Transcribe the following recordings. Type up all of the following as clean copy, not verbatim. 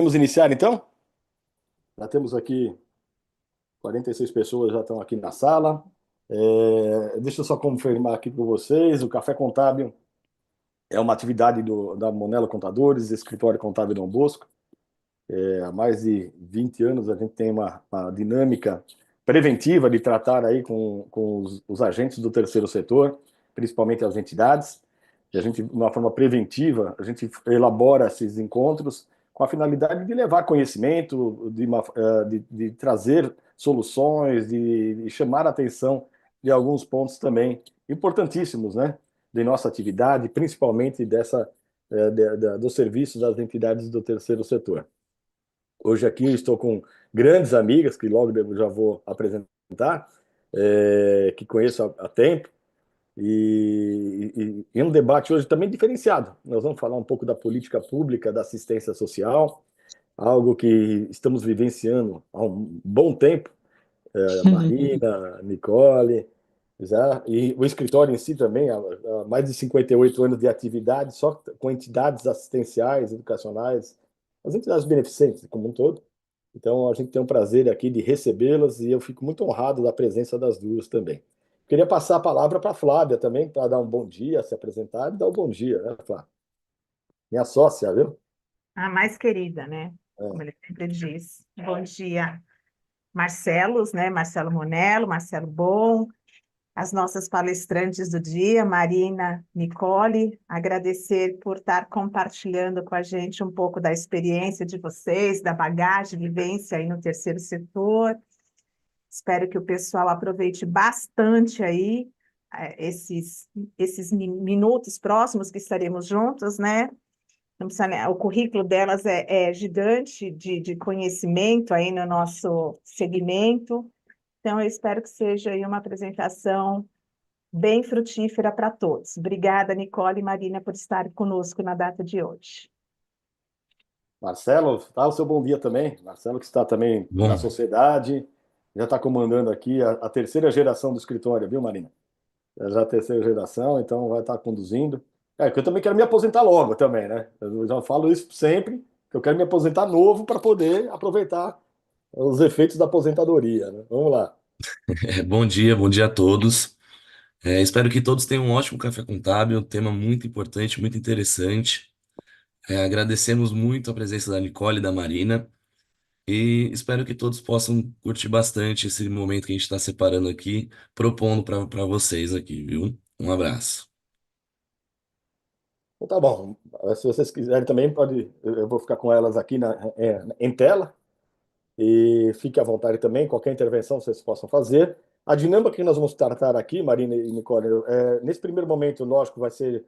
Vamos iniciar então? Já temos aqui 46 pessoas já estão aqui na sala. Deixa eu só confirmar aqui com vocês, o Café Contábil é uma atividade da Monelo Contadores, escritório contábil Dom Bosco. Há mais de 20 anos a gente tem uma dinâmica preventiva de tratar aí com os agentes do terceiro setor, principalmente as entidades. E a gente, de uma forma preventiva, a gente elabora esses encontros com a finalidade de levar conhecimento, de trazer soluções, de chamar a atenção de alguns pontos também importantíssimos, né, de nossa atividade, principalmente dos serviços das entidades do terceiro setor. Hoje aqui eu estou com grandes amigas, que logo eu já vou apresentar, que conheço há tempo, e um debate hoje também diferenciado. Nós vamos falar um pouco da política pública, da assistência social, algo que estamos vivenciando há um bom tempo. Marina, Nicole, já, e o escritório em si também, há mais de 58 anos de atividade, só com entidades assistenciais, educacionais, as entidades beneficentes como um todo. Então, a gente tem um prazer aqui de recebê-las e eu fico muito honrado da presença das duas também. Queria passar a palavra para a Flávia também, para dar um bom dia, se apresentar e dar um bom dia, né, Flávia? Minha sócia, viu? A mais querida, né? Como É. ele sempre diz. Bom dia, Marcelos, né? Marcelo Monello, Marcelo Bom, as nossas palestrantes do dia, Marina, Nicole, agradecer por estar compartilhando com a gente um pouco da experiência de vocês, da bagagem, vivência aí no terceiro setor. Espero que o pessoal aproveite bastante aí esses minutos próximos que estaremos juntos, né? Não precisa, o currículo delas é gigante de conhecimento aí no nosso segmento. Então, eu espero que seja aí uma apresentação bem frutífera para todos. Obrigada, Nicole e Marina, por estarem conosco na data de hoje. Marcelo, tá o seu bom dia também. Marcelo que está também na Bom, sociedade, já está comandando aqui a terceira geração do escritório, viu, Marina? Já a terceira geração, então vai estar conduzindo. Que eu também quero me aposentar logo também, né? Eu já falo isso sempre, que eu quero me aposentar novo para poder aproveitar os efeitos da aposentadoria, né? Vamos lá. bom dia a todos. Espero que todos tenham um ótimo café contábil, um tema muito importante, muito interessante. Agradecemos muito a presença da Nicole e da Marina e espero que todos possam curtir bastante esse momento que a gente está separando aqui, propondo para vocês aqui, viu? Um abraço. Então tá bom. Se vocês quiserem também, pode, eu vou ficar com elas aqui em tela. E fique à vontade também, qualquer intervenção vocês possam fazer. A dinâmica que nós vamos tratar aqui, Marina e Nicole, nesse primeiro momento, lógico, vai ser,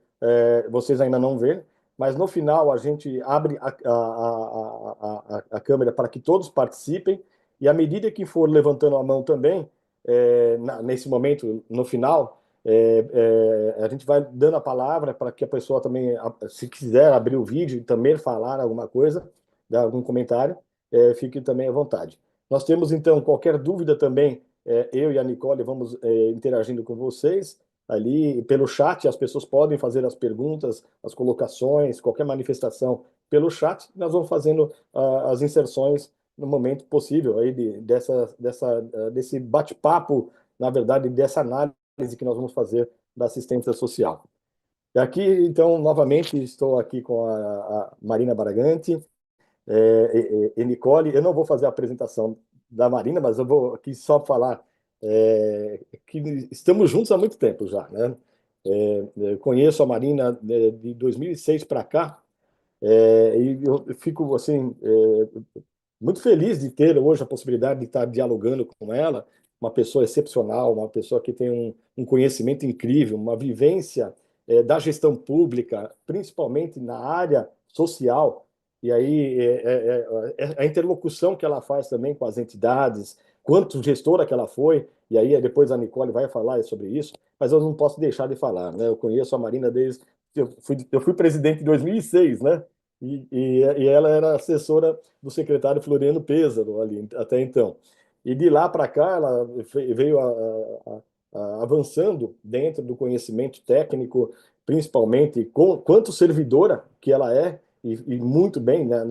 vocês ainda não vêem, mas no final a gente abre a câmera para que todos participem, e à medida que for levantando a mão também, nesse momento, no final, a gente vai dando a palavra para que a pessoa também, se quiser abrir o vídeo e também falar alguma coisa, dar algum comentário, fique também à vontade. Nós temos, então, qualquer dúvida também, eu e a Nicole vamos interagindo com vocês ali pelo chat, as pessoas podem fazer as perguntas, as colocações, qualquer manifestação pelo chat, nós vamos fazendo as inserções no momento possível aí desse bate-papo, na verdade, dessa análise que nós vamos fazer da assistência social. E aqui, então, novamente, estou aqui com a Marina Baragante, e Nicole. Eu não vou fazer a apresentação da Marina, mas eu vou aqui só falar que estamos juntos há muito tempo já, né? Eu conheço a Marina de 2006 para cá, e eu fico assim muito feliz de ter hoje a possibilidade de estar dialogando com ela, uma pessoa excepcional, uma pessoa que tem um conhecimento incrível, uma vivência da gestão pública, principalmente na área social, e aí a interlocução que ela faz também com as entidades, quanto gestora que ela foi, e aí depois a Nicole vai falar sobre isso, mas eu não posso deixar de falar, né? Eu conheço a Marina desde... Eu fui presidente em 2006, né? E ela era assessora do secretário Floriano Pêssaro ali até então. E de lá para cá ela veio avançando dentro do conhecimento técnico, principalmente quanto servidora que ela é, e muito bem, né,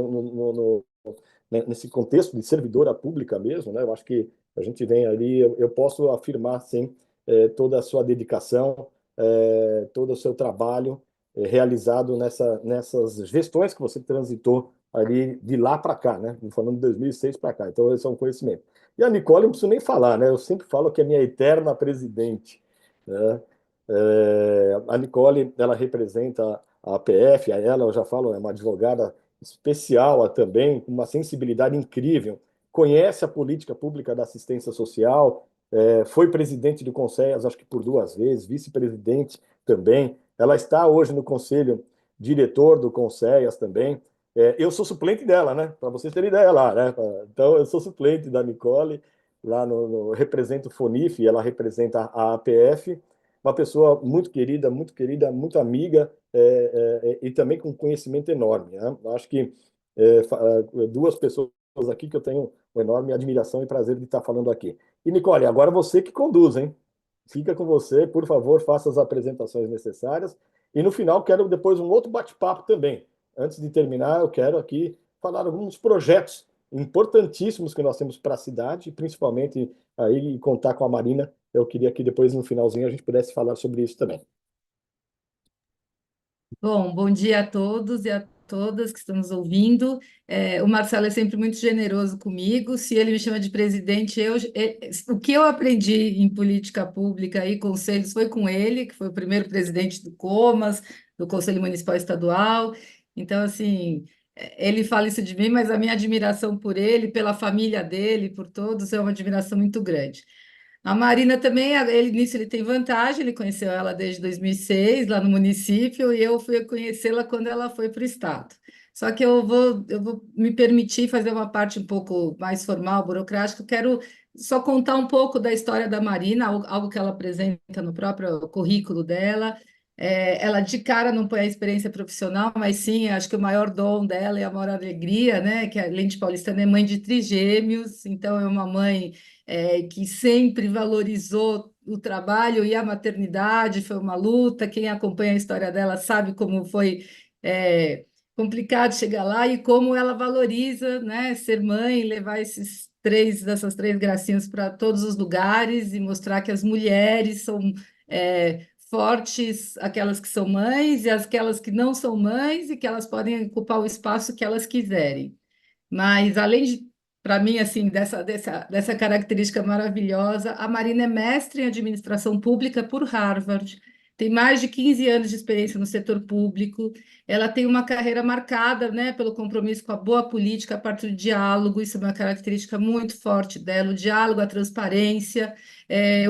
né, nesse contexto de servidora pública mesmo, né? Eu acho que a gente vem ali, eu posso afirmar, sim, toda a sua dedicação, todo o seu trabalho realizado nessas gestões que você transitou ali de lá para cá, né? Falando de 2006 para cá. Então, esse é um conhecimento. E a Nicole, não preciso nem falar, né? Eu sempre falo que é minha eterna presidente, né? A Nicole, ela representa a APF, a ela, eu já falo, é uma advogada especial também, com uma sensibilidade incrível, conhece a política pública da assistência social, foi presidente do Conselho, acho que por 2 vezes, vice-presidente também. Ela está hoje no conselho diretor do Conselhas também. Eu sou suplente dela, né? Para vocês terem ideia lá, né? Então, eu sou suplente da Nicole, lá represento o FONIF, ela representa a APF, uma pessoa muito querida, muito amiga, e também com conhecimento enorme, né? Acho que 2 pessoas aqui que eu tenho uma enorme admiração e prazer de estar falando aqui. E, Nicole, agora você que conduz, hein? Fica com você, por favor, faça as apresentações necessárias. E no final, quero depois um outro bate-papo também. Antes de terminar, eu quero aqui falar alguns projetos importantíssimos que nós temos para a cidade, principalmente aí contar com a Marina. Eu queria que depois, no finalzinho, a gente pudesse falar sobre isso também. Bom, bom dia a todos e a todas que estão nos ouvindo. O Marcelo é sempre muito generoso comigo. Se ele me chama de presidente, o que eu aprendi em política pública e conselhos foi com ele, que foi o primeiro presidente do Comas, do Conselho Municipal Estadual. Então, assim, ele fala isso de mim, mas a minha admiração por ele, pela família dele, por todos, é uma admiração muito grande. A Marina também, nisso ele tem vantagem, ele conheceu ela desde 2006, lá no município, e eu fui conhecê-la quando ela foi para o estado. Só que eu vou me permitir fazer uma parte um pouco mais formal, burocrática. Eu quero só contar um pouco da história da Marina, algo que ela apresenta no próprio currículo dela. Ela de cara não põe a experiência profissional, mas sim, acho que o maior dom dela é a maior alegria, né? Que além de paulistana é mãe de trigêmeos, então é uma mãe que sempre valorizou o trabalho e a maternidade, foi uma luta. Quem acompanha a história dela sabe como foi complicado chegar lá e como ela valoriza, né, ser mãe, levar essas três gracinhas para todos os lugares e mostrar que as mulheres são fortes, aquelas que são mães e aquelas que não são mães e que elas podem ocupar o espaço que elas quiserem. Mas, além de, para mim, assim, dessa característica maravilhosa, a Marina é mestre em administração pública por Harvard, tem mais de 15 anos de experiência no setor público, ela tem uma carreira marcada, né, pelo compromisso com a boa política, a partir do diálogo, isso é uma característica muito forte dela, o diálogo, a transparência,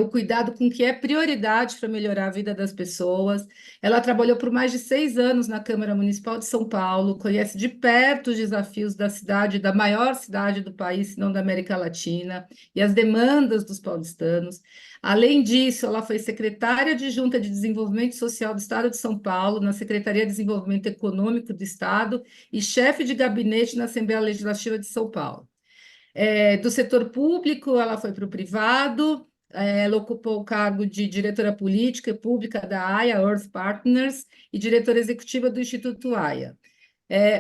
o cuidado com o que é prioridade para melhorar a vida das pessoas. Ela trabalhou por mais de 6 anos na Câmara Municipal de São Paulo, conhece de perto os desafios da cidade, da maior cidade do país, se não da América Latina, e as demandas dos paulistanos. Além disso, ela foi secretária adjunta de Desenvolvimento Social do Estado de São Paulo, na Secretaria de Desenvolvimento Econômico do Estado, e chefe de gabinete na Assembleia Legislativa de São Paulo. Do setor público, ela foi para o privado. Ela ocupou o cargo de diretora política e pública da AIA, Earth Partners, e diretora executiva do Instituto AIA.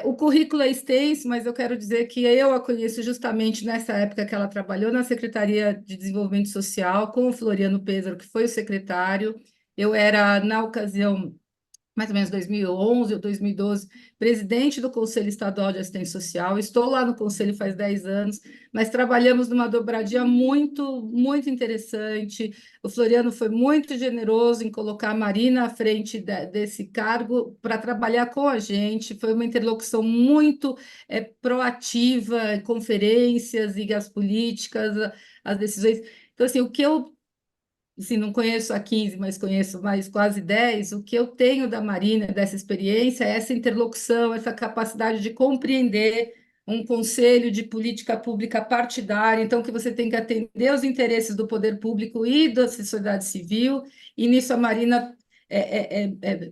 O currículo é extenso, mas eu quero dizer que eu a conheço justamente nessa época que ela trabalhou na Secretaria de Desenvolvimento Social com o Floriano Pêsaro, que foi o secretário. Eu era, na ocasião, mais ou menos 2011 ou 2012, presidente do Conselho Estadual de Assistência Social. Estou lá no Conselho faz 10 anos, mas trabalhamos numa dobradinha muito, muito interessante. O Floriano foi muito generoso em colocar a Marina à frente desse cargo para trabalhar com a gente. Foi uma interlocução muito proativa, conferências e as políticas, as decisões. Então, assim, o que eu assim, não conheço há 15, mas conheço mais quase 10, o que eu tenho da Marina, dessa experiência, é essa interlocução, essa capacidade de compreender um conselho de política pública partidária, então que você tem que atender os interesses do poder público e da sociedade civil, e nisso a Marina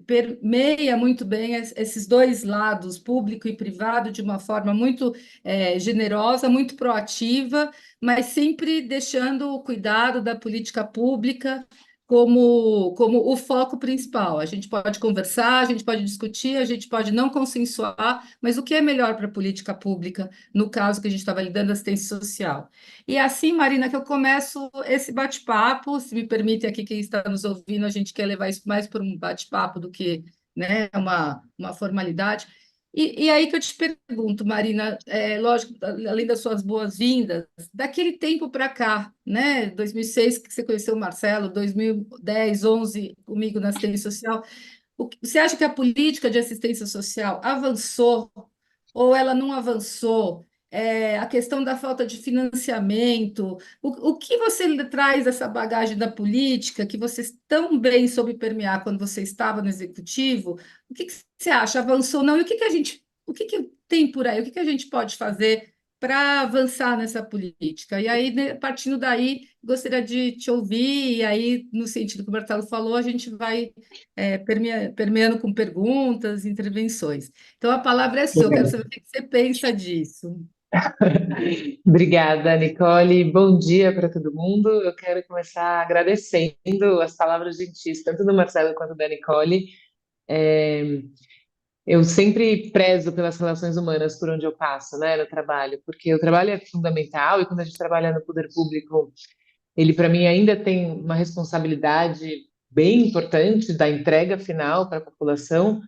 permeia muito bem esses dois lados, público e privado, de uma forma muito generosa, muito proativa, mas sempre deixando o cuidado da política pública como o foco principal. A gente pode conversar, a gente pode discutir, a gente pode não consensuar, mas o que é melhor para a política pública, no caso que a gente estava lidando, assistência social. E assim, Marina, que eu começo esse bate-papo, se me permite aqui quem está nos ouvindo, a gente quer levar isso mais para um bate-papo do que, né, uma formalidade. E aí que eu te pergunto, Marina, lógico, além das suas boas-vindas, daquele tempo para cá, né? 2006 que você conheceu o Marcelo, 2010, 11 comigo na assistência social. Você acha que a política de assistência social avançou ou ela não avançou? A questão da falta de financiamento, o que você traz dessa bagagem da política que você tão bem soube permear quando você estava no executivo? O que você acha? Avançou ou não? E o que que tem por aí? O que que a gente pode fazer para avançar nessa política? E aí, né, partindo daí, gostaria de te ouvir, e aí, no sentido que o Marcelo falou, a gente vai permeando com perguntas, intervenções. Então, a palavra é sua, quero saber o que você pensa disso. Obrigada, Nicole. Bom dia para todo mundo. Eu quero começar agradecendo as palavras gentis, tanto do Marcelo quanto da Nicole. É, eu sempre prezo pelas relações humanas por onde eu passo, né, no trabalho, porque o trabalho é fundamental e quando a gente trabalha no poder público, ele, para mim, ainda tem uma responsabilidade bem importante da entrega final para a população,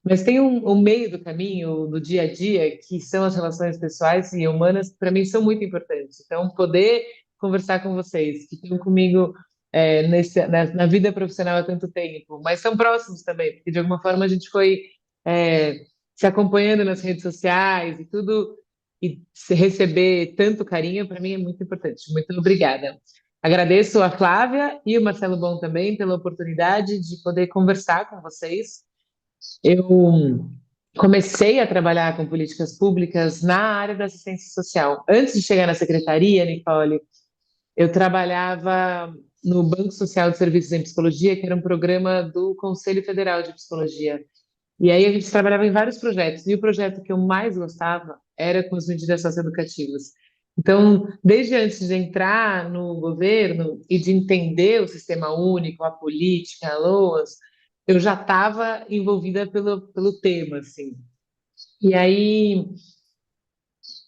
mas tem um meio do caminho, do dia a dia, que são as relações pessoais e humanas, que para mim são muito importantes. Então, poder conversar com vocês, que estão comigo na vida profissional há tanto tempo, mas são próximos também, porque de alguma forma a gente foi se acompanhando nas redes sociais e tudo, e se receber tanto carinho, para mim é muito importante. Muito obrigada. Agradeço a Flávia e o Marcelo Bon também pela oportunidade de poder conversar com vocês. Eu comecei a trabalhar com políticas públicas na área da assistência social. Antes de chegar na secretaria, Nicole, eu trabalhava no Banco Social de Serviços em Psicologia, que era um programa do Conselho Federal de Psicologia. E aí a gente trabalhava em vários projetos, e o projeto que eu mais gostava era com as medidas socioeducativas. Então, desde antes de entrar no governo e de entender o sistema único, a política, a LOAS, eu já estava envolvida pelo tema, assim. E aí,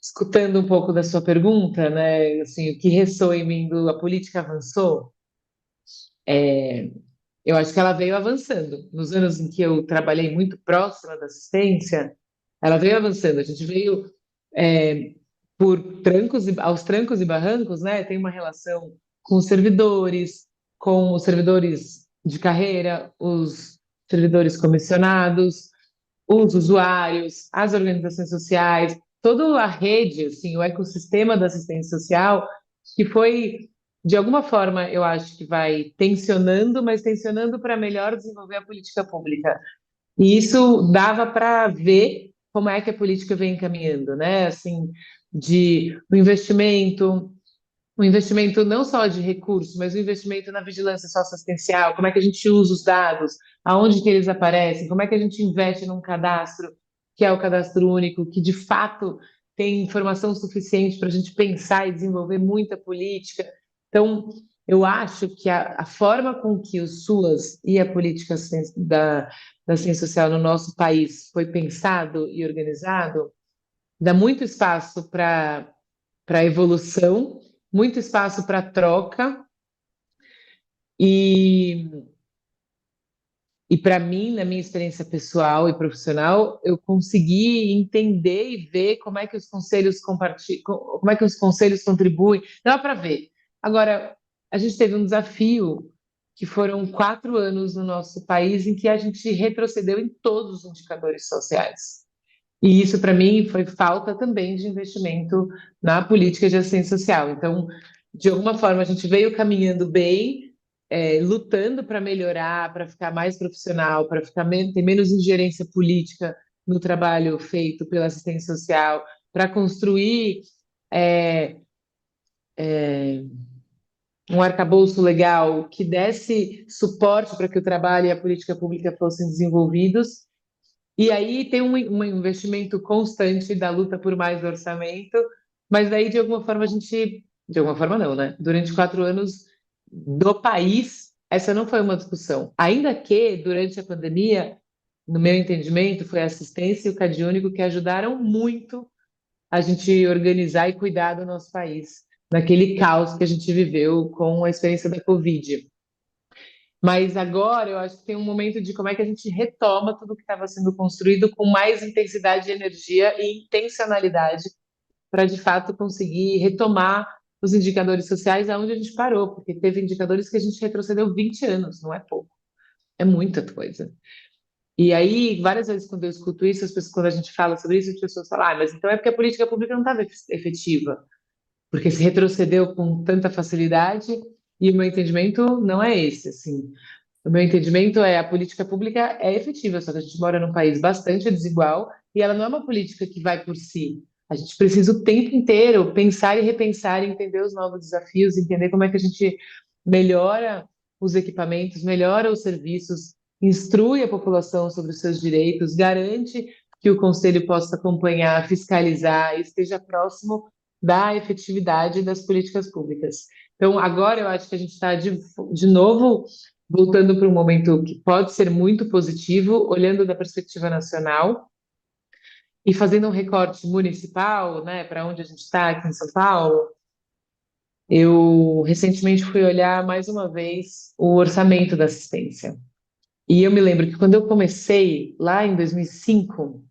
escutando um pouco da sua pergunta, né, assim, o que ressoa em mim a política avançou, eu acho que ela veio avançando. Nos anos em que eu trabalhei muito próxima da assistência, ela veio avançando. A gente veio por aos trancos e barrancos, né? Tem uma relação com os servidores de carreira, os servidores comissionados, os usuários, as organizações sociais, toda a rede, assim, o ecossistema da assistência social, que foi, de alguma forma, eu acho que vai tensionando, mas tensionando para melhor desenvolver a política pública. E isso dava para ver como é que a política vem caminhando, né? Assim, de o investimento não só de recursos, mas o investimento na vigilância socioassistencial, como é que a gente usa os dados, aonde que eles aparecem, como é que a gente investe num cadastro, que é o cadastro único, que de fato tem informação suficiente para a gente pensar e desenvolver muita política. Então, eu acho que a forma com que o SUAS e a política da ciência social no nosso país foi pensado e organizado dá muito espaço para evolução, muito espaço para troca e para mim, na minha experiência pessoal e profissional, eu consegui entender e ver como é que os conselhos como é que os conselhos contribuem. Dá para ver. Agora, a gente teve um desafio que foram 4 anos no nosso país em que a gente retrocedeu em todos os indicadores sociais. E isso, para mim, foi falta também de investimento na política de assistência social. Então, de alguma forma, a gente veio caminhando bem, lutando para melhorar, para ficar mais profissional, para ter menos ingerência política no trabalho feito pela assistência social, para construir um arcabouço legal que desse suporte para que o trabalho e a política pública fossem desenvolvidos. E aí tem um investimento constante da luta por mais orçamento, mas daí, de alguma forma, de alguma forma não, né? Durante 4 anos do país, essa não foi uma discussão. Ainda que, durante a pandemia, no meu entendimento, foi a assistência e o CadÚnico que ajudaram muito a gente organizar e cuidar do nosso país, naquele caos que a gente viveu com a experiência da Covid. Mas agora eu acho que tem um momento de como é que a gente retoma tudo que estava sendo construído com mais intensidade de energia e intencionalidade para, de fato, conseguir retomar os indicadores sociais aonde a gente parou, porque teve indicadores que a gente retrocedeu 20 anos, não é pouco, é muita coisa. E aí, várias vezes, quando eu escuto isso, quando a gente fala sobre isso, as pessoas falam, mas então é porque a política pública não estava efetiva, porque se retrocedeu com tanta facilidade, e o meu entendimento não é esse, assim. O meu entendimento é a política pública é efetiva, só que a gente mora num país bastante desigual e ela não é uma política que vai por si. A gente precisa o tempo inteiro pensar e repensar, entender os novos desafios, entender como é que a gente melhora os equipamentos, melhora os serviços, instrui a população sobre os seus direitos, garante que o conselho possa acompanhar, fiscalizar e esteja próximo da efetividade das políticas públicas. Então, agora eu acho que a gente está de novo voltando para um momento que pode ser muito positivo, olhando da perspectiva nacional e fazendo um recorte municipal, né, para onde a gente está aqui em São Paulo. Eu recentemente fui olhar mais uma vez o orçamento da assistência. E eu me lembro que quando eu comecei, lá em 2005,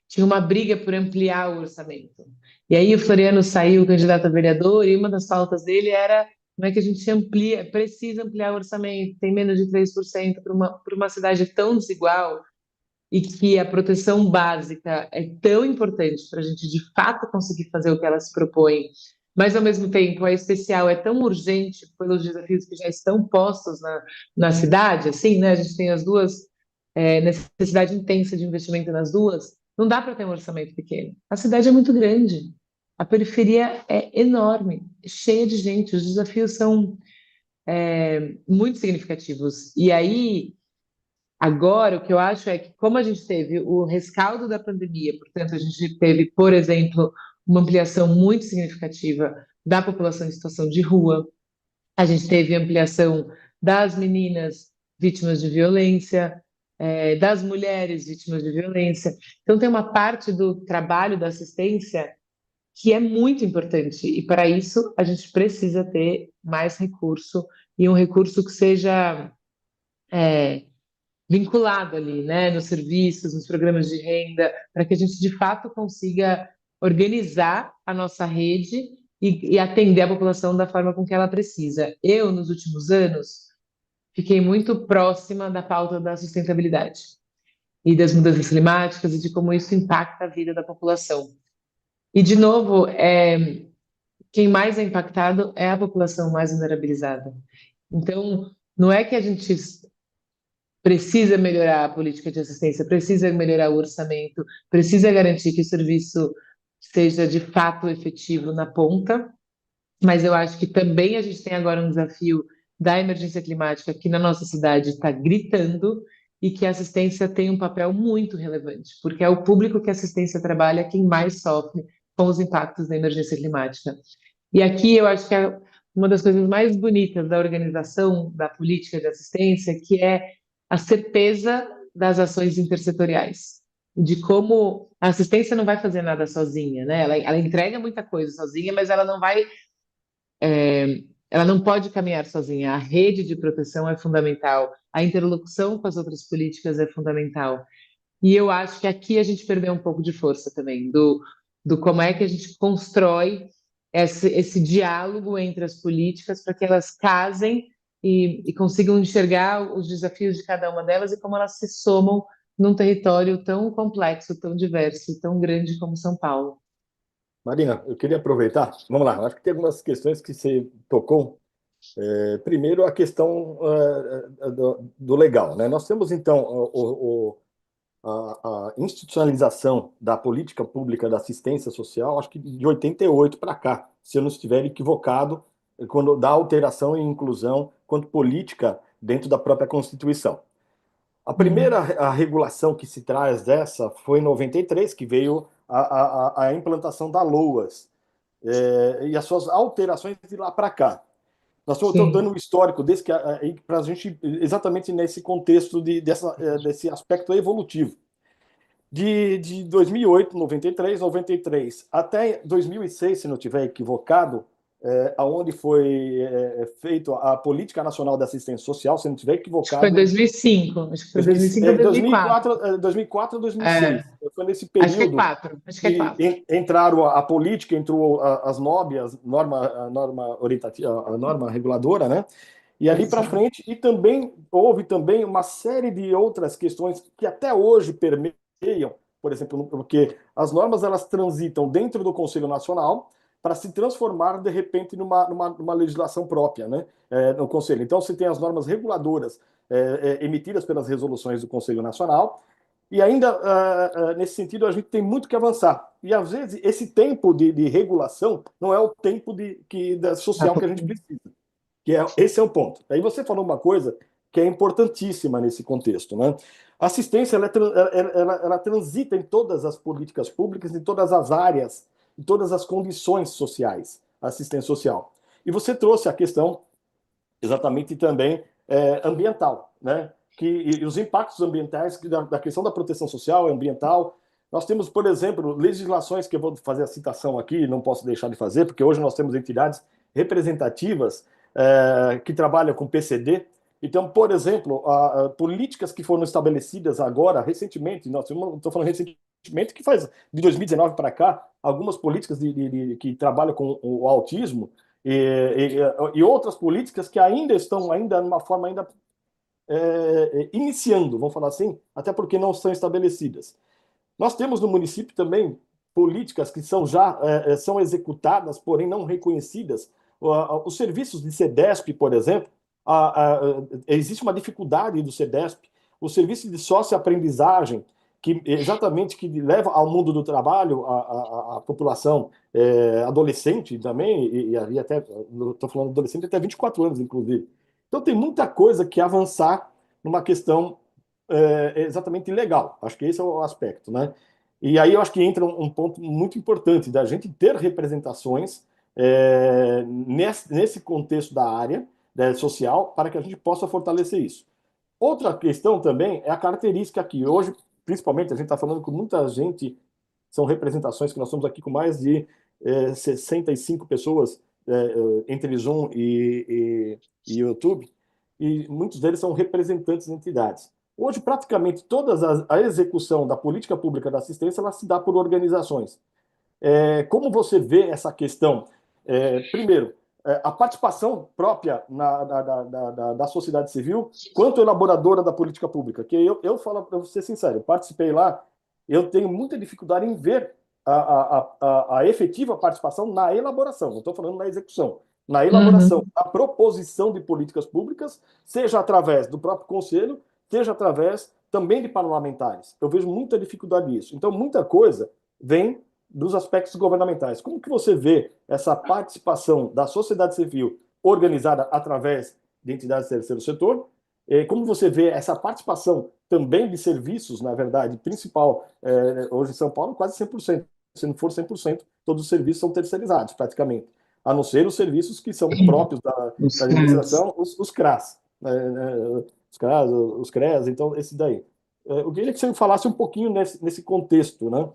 tinha uma briga por ampliar o orçamento. E aí o Floriano saiu candidato a vereador e uma das pautas dele era como é que a gente precisa ampliar o orçamento, tem menos de 3% para uma cidade tão desigual e que a proteção básica é tão importante para a gente de fato conseguir fazer o que ela se propõe, mas ao mesmo tempo a especial é tão urgente pelos desafios que já estão postos na cidade, assim, né? A gente tem as duas, necessidade intensa de investimento nas duas, não dá para ter um orçamento pequeno. A cidade é muito grande, a periferia é enorme, cheia de gente, os desafios são muito significativos. E aí, agora, o que eu acho é que, como a gente teve o rescaldo da pandemia, portanto, a gente teve, por exemplo, uma ampliação muito significativa da população em situação de rua, a gente teve ampliação das meninas vítimas de violência, das mulheres vítimas de violência. Então, tem uma parte do trabalho da assistência que é muito importante, e para isso a gente precisa ter mais recurso, e um recurso que seja vinculado ali, né, nos serviços, nos programas de renda, para que a gente de fato consiga organizar a nossa rede e atender a população da forma com que ela precisa. Eu, nos últimos anos, fiquei muito próxima da pauta da sustentabilidade e das mudanças climáticas e de como isso impacta a vida da população. E, de novo, quem mais é impactado é a população mais vulnerabilizada. Então, não é que a gente precisa melhorar a política de assistência, precisa melhorar o orçamento, precisa garantir que o serviço seja de fato efetivo na ponta, mas eu acho que também a gente tem agora um desafio da emergência climática que na nossa cidade está gritando e que a assistência tem um papel muito relevante, porque é o público que a assistência trabalha quem mais sofre com os impactos da emergência climática. E aqui eu acho que é uma das coisas mais bonitas da organização da política de assistência, que é a certeza das ações intersetoriais, de como a assistência não vai fazer nada sozinha, né? Ela entrega muita coisa sozinha, mas ela não vai, ela não pode caminhar sozinha. A rede de proteção é fundamental, a interlocução com as outras políticas é fundamental. E eu acho que aqui a gente perdeu um pouco de força também, do como é que a gente constrói esse diálogo entre as políticas para que elas casem e consigam enxergar os desafios de cada uma delas e como elas se somam num território tão complexo, tão diverso, tão grande como São Paulo. Marina, eu queria aproveitar. Vamos lá, acho que tem algumas questões que você tocou. Primeiro, a questão do legal, né? Nós temos, então, a institucionalização da política pública da assistência social, acho que de 88 para cá, se eu não estiver equivocado, quando da alteração e inclusão quanto política dentro da própria Constituição. A primeira a regulação que se traz dessa foi em 93, que veio a implantação da LOAS, e as suas alterações de lá para cá. Nós estamos Sim. dando um histórico desse para a gente, exatamente nesse contexto desse aspecto evolutivo. De 2008, 93, até 2006, se não estiver equivocado, aonde foi feito a Política Nacional de Assistência Social, se não estiver Acho que foi equivocado, 2005. Acho que foi 2005 ou 2004. 2004 a 2006. É, Foi nesse acho que é período 4. Acho que é que 4. entraram a política, entrou as NOB, a norma orientativa, a norma reguladora, né? E ali para Exato. frente, e também houve também uma série de outras questões que até hoje permeiam, por exemplo, porque as normas elas transitam dentro do Conselho Nacional para se transformar de repente numa legislação própria, né? No Conselho. Então, você tem as normas reguladoras emitidas pelas resoluções do Conselho Nacional, e ainda nesse sentido a gente tem muito que avançar. E às vezes esse tempo de regulação não é o tempo social que a gente precisa. Esse é o ponto. Aí você falou uma coisa que é importantíssima nesse contexto, né? A assistência ela transita em todas as políticas públicas, em todas as áreas, em todas as condições sociais, a assistência social. E você trouxe a questão exatamente também ambiental, né? E os impactos ambientais da questão da proteção social e ambiental. Nós temos, por exemplo, legislações que eu vou fazer a citação aqui, não posso deixar de fazer, porque hoje nós temos entidades representativas que trabalham com PCD. Então, por exemplo, políticas que foram estabelecidas agora, recentemente, estou falando recentemente, que faz de 2019 para cá, algumas políticas que trabalham com o autismo, e outras políticas que ainda estão numa forma ainda iniciando, vamos falar assim, até porque não são estabelecidas. Nós temos no município também políticas que são executadas, porém não reconhecidas. Os serviços de CEDESP, por exemplo, existe uma dificuldade do CEDESP. O serviço de socioaprendizagem, que leva ao mundo do trabalho a população adolescente também, e até, estou falando adolescente até 24 anos, inclusive. Então tem muita coisa que avançar numa questão exatamente legal. Acho que esse é o aspecto, né? E aí eu acho que entra um ponto muito importante da gente ter representações nesse contexto da área social para que a gente possa fortalecer isso. Outra questão também é a característica que hoje, principalmente, a gente está falando com muita gente, são representações que nós estamos aqui com mais de 65 pessoas entre Zoom e YouTube, e muitos deles são representantes de entidades. Hoje, praticamente a execução da política pública da assistência ela se dá por organizações. Como você vê essa questão? Primeiro, a participação própria da sociedade civil quanto elaboradora da política pública. Que eu falo para ser sincero, eu participei lá, eu tenho muita dificuldade em ver a efetiva participação na elaboração, não estou falando na execução, na elaboração, Uhum. a proposição de políticas públicas, seja através do próprio conselho, seja através também de parlamentares. Eu vejo muita dificuldade nisso. Então, muita coisa vem dos aspectos governamentais. Como que você vê essa participação da sociedade civil organizada através de entidades do terceiro setor? Como você vê essa participação também de serviços, na verdade, principal, hoje em São Paulo, quase 100%. Se não for 100%, todos os serviços são terceirizados, praticamente. A não ser os serviços que são próprios da Os CRAS. administração, os CRAS. Os CRAS, os CREAS, então, esse daí. Eu queria que você me falasse um pouquinho nesse contexto, né?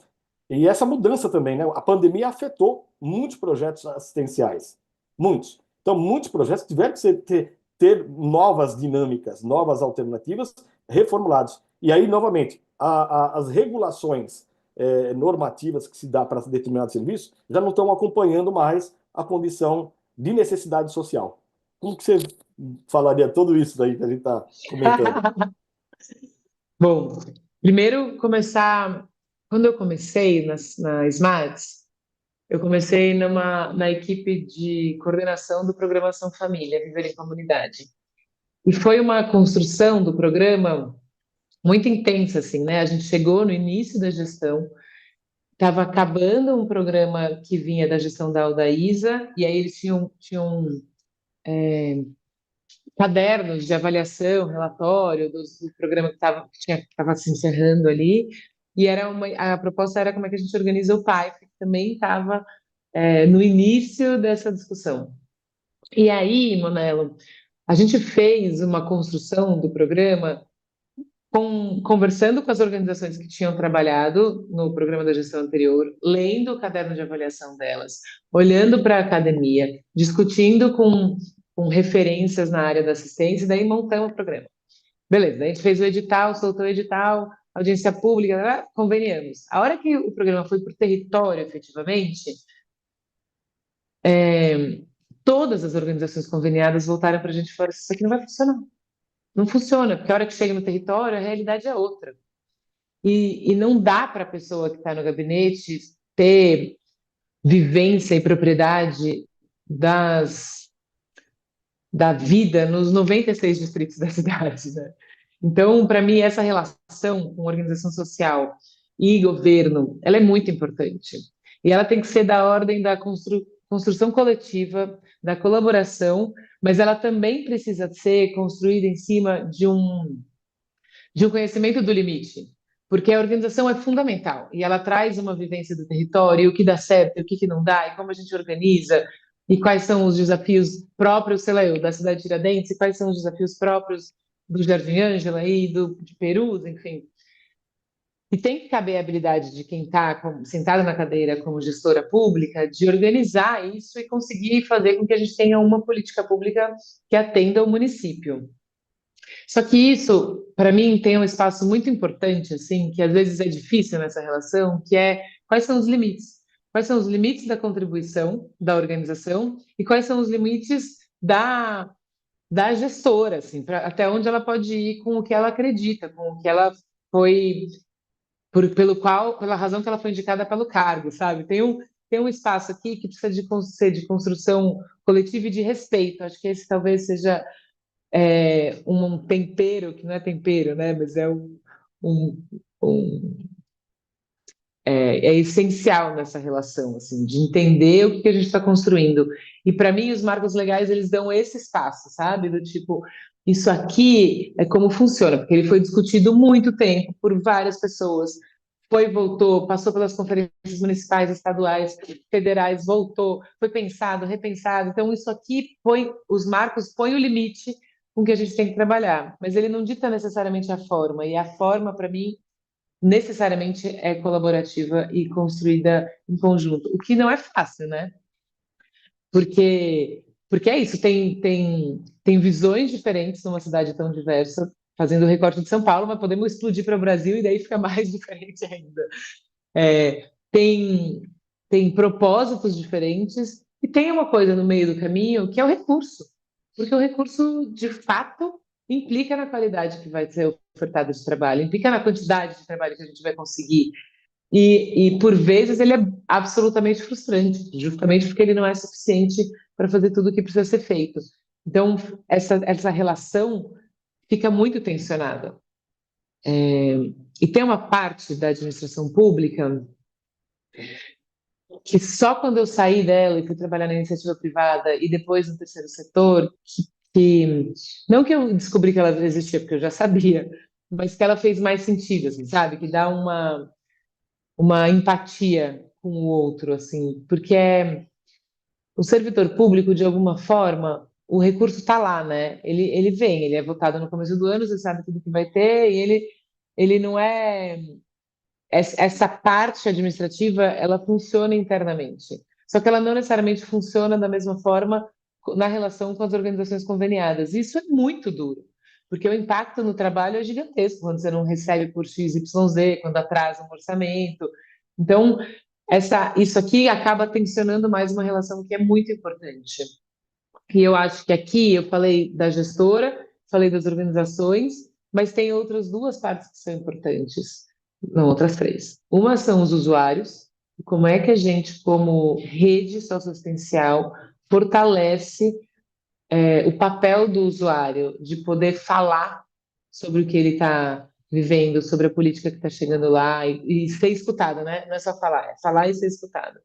E essa mudança também, né? A pandemia afetou muitos projetos assistenciais, muitos. Então, muitos projetos tiveram que ter novas dinâmicas, novas alternativas, reformulados. E aí, novamente, as regulações normativas que se dá para determinados serviços já não estão acompanhando mais a condição de necessidade social. Como que você falaria tudo isso daí que a gente está comentando? Bom, primeiro começar. Quando eu comecei na Smarts, eu comecei na equipe de coordenação do programa Ação Família, Viver em Comunidade. E foi uma construção do programa muito intensa, assim, né? A gente chegou no início da gestão, estava acabando um programa que vinha da gestão da Aldaísa, e aí eles tinham cadernos de avaliação, relatório do programa que estava se encerrando ali, e a proposta era como é que a gente organiza o PAI, que também estava no início dessa discussão. E aí, Monelo, a gente fez uma construção do programa conversando com as organizações que tinham trabalhado no programa da gestão anterior, lendo o caderno de avaliação delas, olhando para a academia, discutindo com referências na área da assistência, e daí montamos o programa. Beleza, daí a gente fez o edital, soltou o edital, audiência pública, conveniamos. A hora que o programa foi para o território, efetivamente, todas as organizações conveniadas voltaram para a gente e falaram: isso aqui não vai funcionar. Não funciona, porque a hora que chega no território, a realidade é outra. E não dá para a pessoa que está no gabinete ter vivência e propriedade da vida nos 96 distritos da cidade, né? Então, para mim, essa relação com organização social e governo, ela é muito importante. E ela tem que ser da ordem da construção coletiva, da colaboração, mas ela também precisa ser construída em cima de um conhecimento do limite, porque a organização é fundamental e ela traz uma vivência do território, o que dá certo, o que não dá, e como a gente organiza, e quais são os desafios próprios, sei lá, eu, da cidade de Tiradentes, e quais são os desafios próprios do Jardim Ângela e de Perus, enfim. E tem que caber a habilidade de quem está sentado na cadeira como gestora pública de organizar isso e conseguir fazer com que a gente tenha uma política pública que atenda o município. Só que isso, para mim, tem um espaço muito importante, assim, que às vezes é difícil nessa relação, que é quais são os limites? Quais são os limites da contribuição da organização e quais são os limites da gestora, assim, até onde ela pode ir com o que ela acredita, com o que ela foi, pela razão que ela foi indicada pelo cargo, sabe? Tem um espaço aqui que precisa ser de construção coletiva e de respeito. Acho que esse talvez seja um tempero, que não é tempero, né? Mas um, um- é essencial nessa relação, assim, de entender o que a gente está construindo. E para mim, os marcos legais, eles dão esse espaço, sabe? Do tipo, isso aqui é como funciona, porque ele foi discutido muito tempo por várias pessoas. Foi, voltou, passou pelas conferências municipais, estaduais, federais, voltou, foi pensado, repensado. Então, isso aqui os marcos põem o limite com que a gente tem que trabalhar, mas ele não dita necessariamente a forma, e a forma, para mim, necessariamente é colaborativa e construída em conjunto, o que não é fácil, né? Porque é isso, tem visões diferentes numa cidade tão diversa, fazendo o recorte de São Paulo, mas podemos explodir para o Brasil e daí fica mais diferente ainda. Tem propósitos diferentes e tem uma coisa no meio do caminho que é o recurso, porque o recurso, de fato, implica na qualidade que vai ser ofertada de trabalho, implica na quantidade de trabalho que a gente vai conseguir. E por vezes, ele é absolutamente frustrante, justamente porque ele não é suficiente para fazer tudo o que precisa ser feito. Então, essa relação fica muito tensionada. E tem uma parte da administração pública que só quando eu saí dela e fui trabalhar na iniciativa privada e depois no terceiro setor, não que eu descobri que ela existia, porque eu já sabia, mas que ela fez mais sentido, assim, sabe? Que dá uma empatia com o outro, assim, porque o servidor público, de alguma forma, o recurso está lá, né? Ele vem, ele é votado no começo do ano, você sabe tudo que vai ter, e ele não é essa parte administrativa, ela funciona internamente. Só que ela não necessariamente funciona da mesma forma na relação com as organizações conveniadas. Isso é muito duro, porque o impacto no trabalho é gigantesco quando você não recebe por X, Y, Z, quando atrasa um orçamento. Então, isso aqui acaba tensionando mais uma relação que é muito importante. E eu acho que aqui eu falei da gestora, falei das organizações, mas tem outras duas partes que são importantes. Não, outras três. Uma são os usuários, e como é que a gente, como rede socioassistencial, fortalece o papel do usuário de poder falar sobre o que ele está vivendo, sobre a política que está chegando lá e ser escutado, né? Não é só falar, é falar e ser escutado.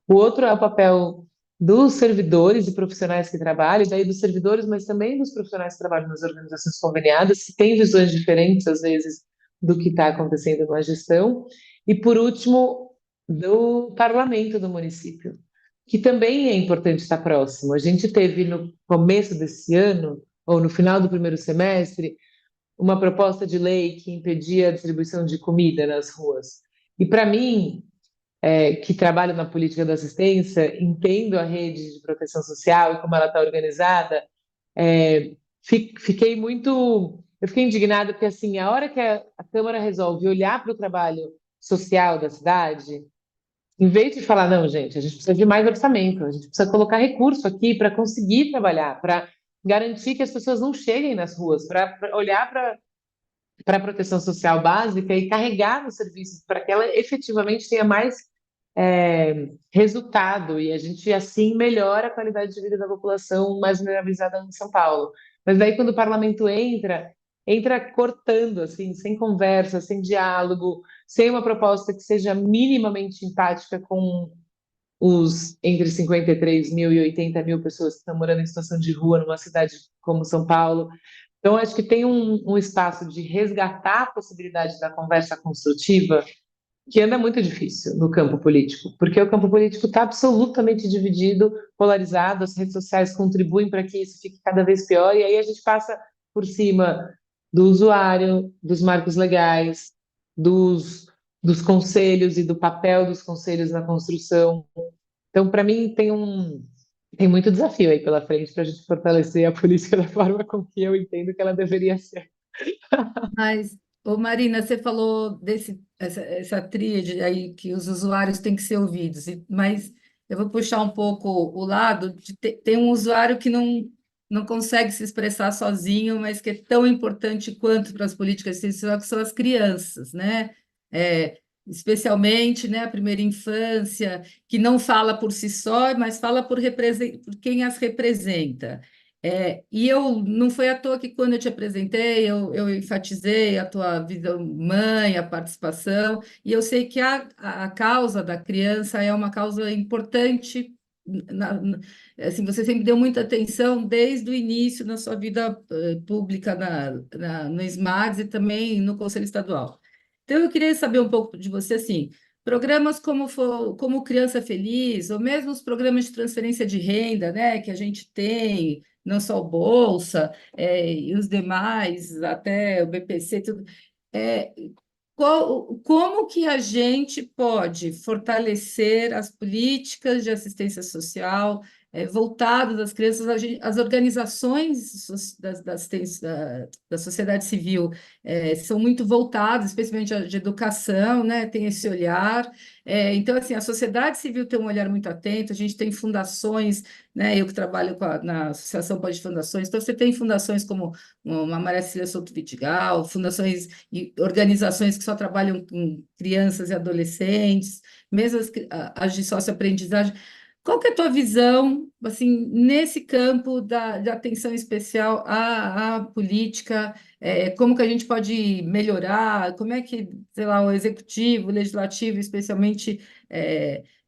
O outro é o papel dos servidores e profissionais que trabalham, e daí dos servidores, mas também dos profissionais que trabalham nas organizações conveniadas, que têm visões diferentes, às vezes, do que está acontecendo na gestão. E, por último, do parlamento do município. que também é importante estar próximo. A gente teve no começo desse ano, ou no final do primeiro semestre, uma proposta de lei que impedia a distribuição de comida nas ruas. E para mim, que trabalho na política da assistência, entendo a rede de proteção social e como ela está organizada, fiquei muito. Eu fiquei indignada porque, assim, a hora que a Câmara resolve olhar para o trabalho social da cidade, em vez de falar, não, gente, a gente precisa de mais orçamento, a gente precisa colocar recurso aqui para conseguir trabalhar, para garantir que as pessoas não cheguem nas ruas, para olhar para a proteção social básica e carregar nos serviços para que ela efetivamente tenha mais resultado e a gente assim melhora a qualidade de vida da população mais vulnerabilizada em São Paulo. Mas daí quando o parlamento entra cortando assim, sem conversa, sem diálogo, sem uma proposta que seja minimamente empática com os entre 53 mil e 80 mil pessoas que estão morando em situação de rua numa cidade como São Paulo. Então, acho que tem um espaço de resgatar a possibilidade da conversa construtiva que anda muito difícil no campo político, porque o campo político está absolutamente dividido, polarizado, as redes sociais contribuem para que isso fique cada vez pior, e aí a gente passa por cima do usuário, dos marcos legais, dos conselhos e do papel dos conselhos na construção. Então, para mim, tem muito desafio aí pela frente para a gente fortalecer a política da forma com que eu entendo que ela deveria ser. Mas, ô Marina, você falou essa tríade aí que os usuários têm que ser ouvidos, mas eu vou puxar um pouco o lado de tem um usuário que não consegue se expressar sozinho, mas que é tão importante quanto para as políticas sociais, que são as crianças, né? Especialmente, né, a primeira infância, que não fala por si só, mas fala por quem as representa. E eu não foi à toa que quando eu te apresentei, eu enfatizei a tua visão mãe, a participação, e eu sei que a causa da criança é uma causa importante. Assim, você sempre deu muita atenção desde o início na sua vida pública no SMARS e também no Conselho Estadual. Então, eu queria saber um pouco de você, assim, programas como Criança Feliz, ou mesmo os programas de transferência de renda, né, que a gente tem, não só o Bolsa, e os demais, até o BPC, tudo. É, como que a gente pode fortalecer as políticas de assistência social voltadas às crianças, as organizações da sociedade civil são muito voltadas, especialmente a de educação, né? Tem esse olhar. Então, assim, a sociedade civil tem um olhar muito atento, a gente tem fundações, né? Eu que trabalho na Associação Pode Fundações, então você tem fundações como uma Maria Cecília Souto Vidigal, fundações e organizações que só trabalham com crianças e adolescentes, mesmo as de socioaprendizagem. Qual que é a tua visão, assim, nesse campo de atenção especial à política? Como que a gente pode melhorar? Como é que, sei lá, o executivo, o legislativo, especialmente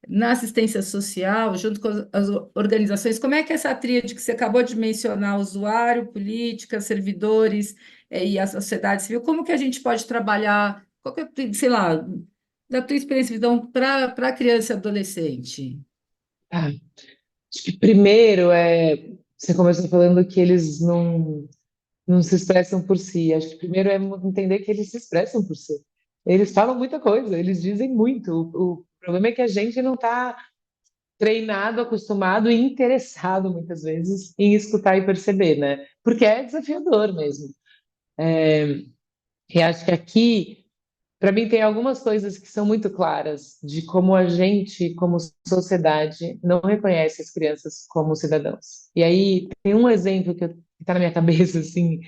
na assistência social, junto com as organizações, como é que essa tríade que você acabou de mencionar, usuário, política, servidores, e a sociedade civil, como que a gente pode trabalhar, qual que é, sei lá, da tua experiência, então, para criança e adolescente? Ah, acho que primeiro você começou falando que eles não se expressam por si. Acho que primeiro é entender que eles se expressam por si. Eles falam muita coisa, eles dizem muito. O problema é que a gente não está treinado, acostumado e interessado, muitas vezes, em escutar e perceber, né? Porque é desafiador mesmo. E acho que aqui, para mim, tem algumas coisas que são muito claras de como a gente, como sociedade, não reconhece as crianças como cidadãos. E aí tem um exemplo que está na minha cabeça, assim,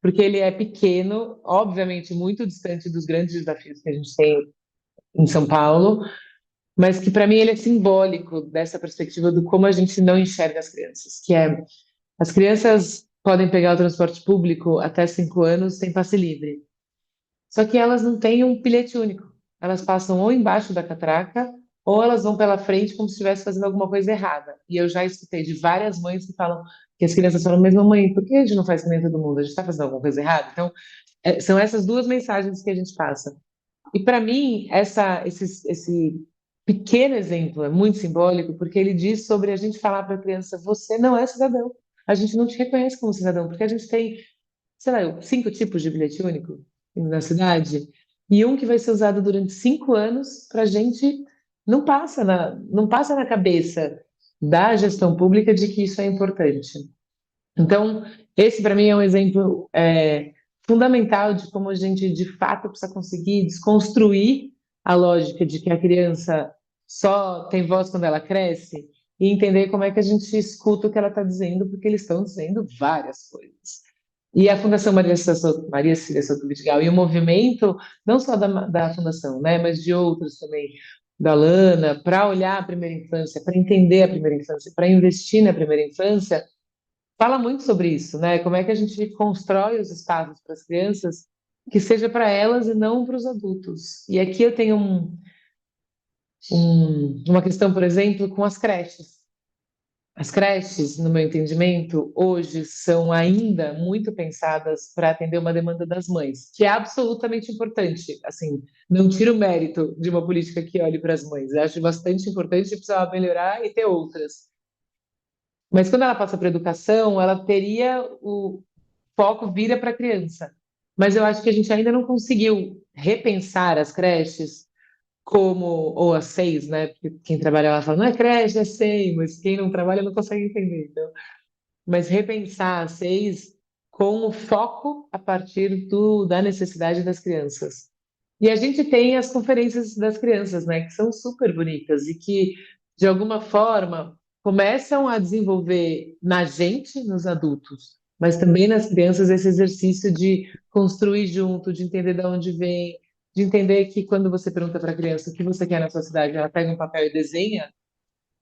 porque ele é pequeno, obviamente muito distante dos grandes desafios que a gente tem em São Paulo, mas que para mim ele é simbólico dessa perspectiva do como a gente não enxerga as crianças, que é as crianças podem pegar o transporte público até 5 anos sem passe livre, só que elas não têm um bilhete único. Elas passam ou embaixo da catraca ou elas vão pela frente como se estivesse fazendo alguma coisa errada. E eu já escutei de várias mães que falam que as crianças falam, mas mamãe, por que a gente não faz que nem todo mundo? A gente está fazendo alguma coisa errada? Então, são essas duas mensagens que a gente passa. E para mim, esse pequeno exemplo é muito simbólico, porque ele diz sobre a gente falar para a criança: você não é cidadão. A gente não te reconhece como cidadão, porque a gente tem, sei lá, 5 tipos de bilhete único na cidade, e um que vai ser usado durante 5 anos para a gente não passa na cabeça da gestão pública de que isso é importante. Então, esse para mim é um exemplo fundamental de como a gente de fato precisa conseguir desconstruir a lógica de que a criança só tem voz quando ela cresce e entender como é que a gente escuta o que ela está dizendo, porque eles estão dizendo várias coisas. E a Fundação Maria Cília Souto Vidigal e o movimento, não só da Fundação, né, mas de outros também, da Lana, para olhar a primeira infância, para entender a primeira infância, para investir na primeira infância, fala muito sobre isso, né? Como é que a gente constrói os espaços para as crianças que seja para elas e não para os adultos. E aqui eu tenho uma questão, por exemplo, com as creches. As creches, no meu entendimento, hoje são ainda muito pensadas para atender uma demanda das mães, que é absolutamente importante. Assim, não tiro o mérito de uma política que olhe para as mães. Eu acho bastante importante e precisava melhorar e ter outras. Mas quando ela passa para a educação, ela teria o foco vira para a criança. Mas eu acho que a gente ainda não conseguiu repensar as creches como, ou as seis, né? Porque quem trabalha lá fala, não é creche, é seis, mas quem não trabalha não consegue entender. Então, mas repensar as seis com o foco a partir da necessidade das crianças. E a gente tem as conferências das crianças, né, que são super bonitas e que, de alguma forma, começam a desenvolver na gente, nos adultos, mas também nas crianças, esse exercício de construir junto, de entender de onde vem, de entender que quando você pergunta para a criança o que você quer na sua cidade, ela pega um papel e desenha,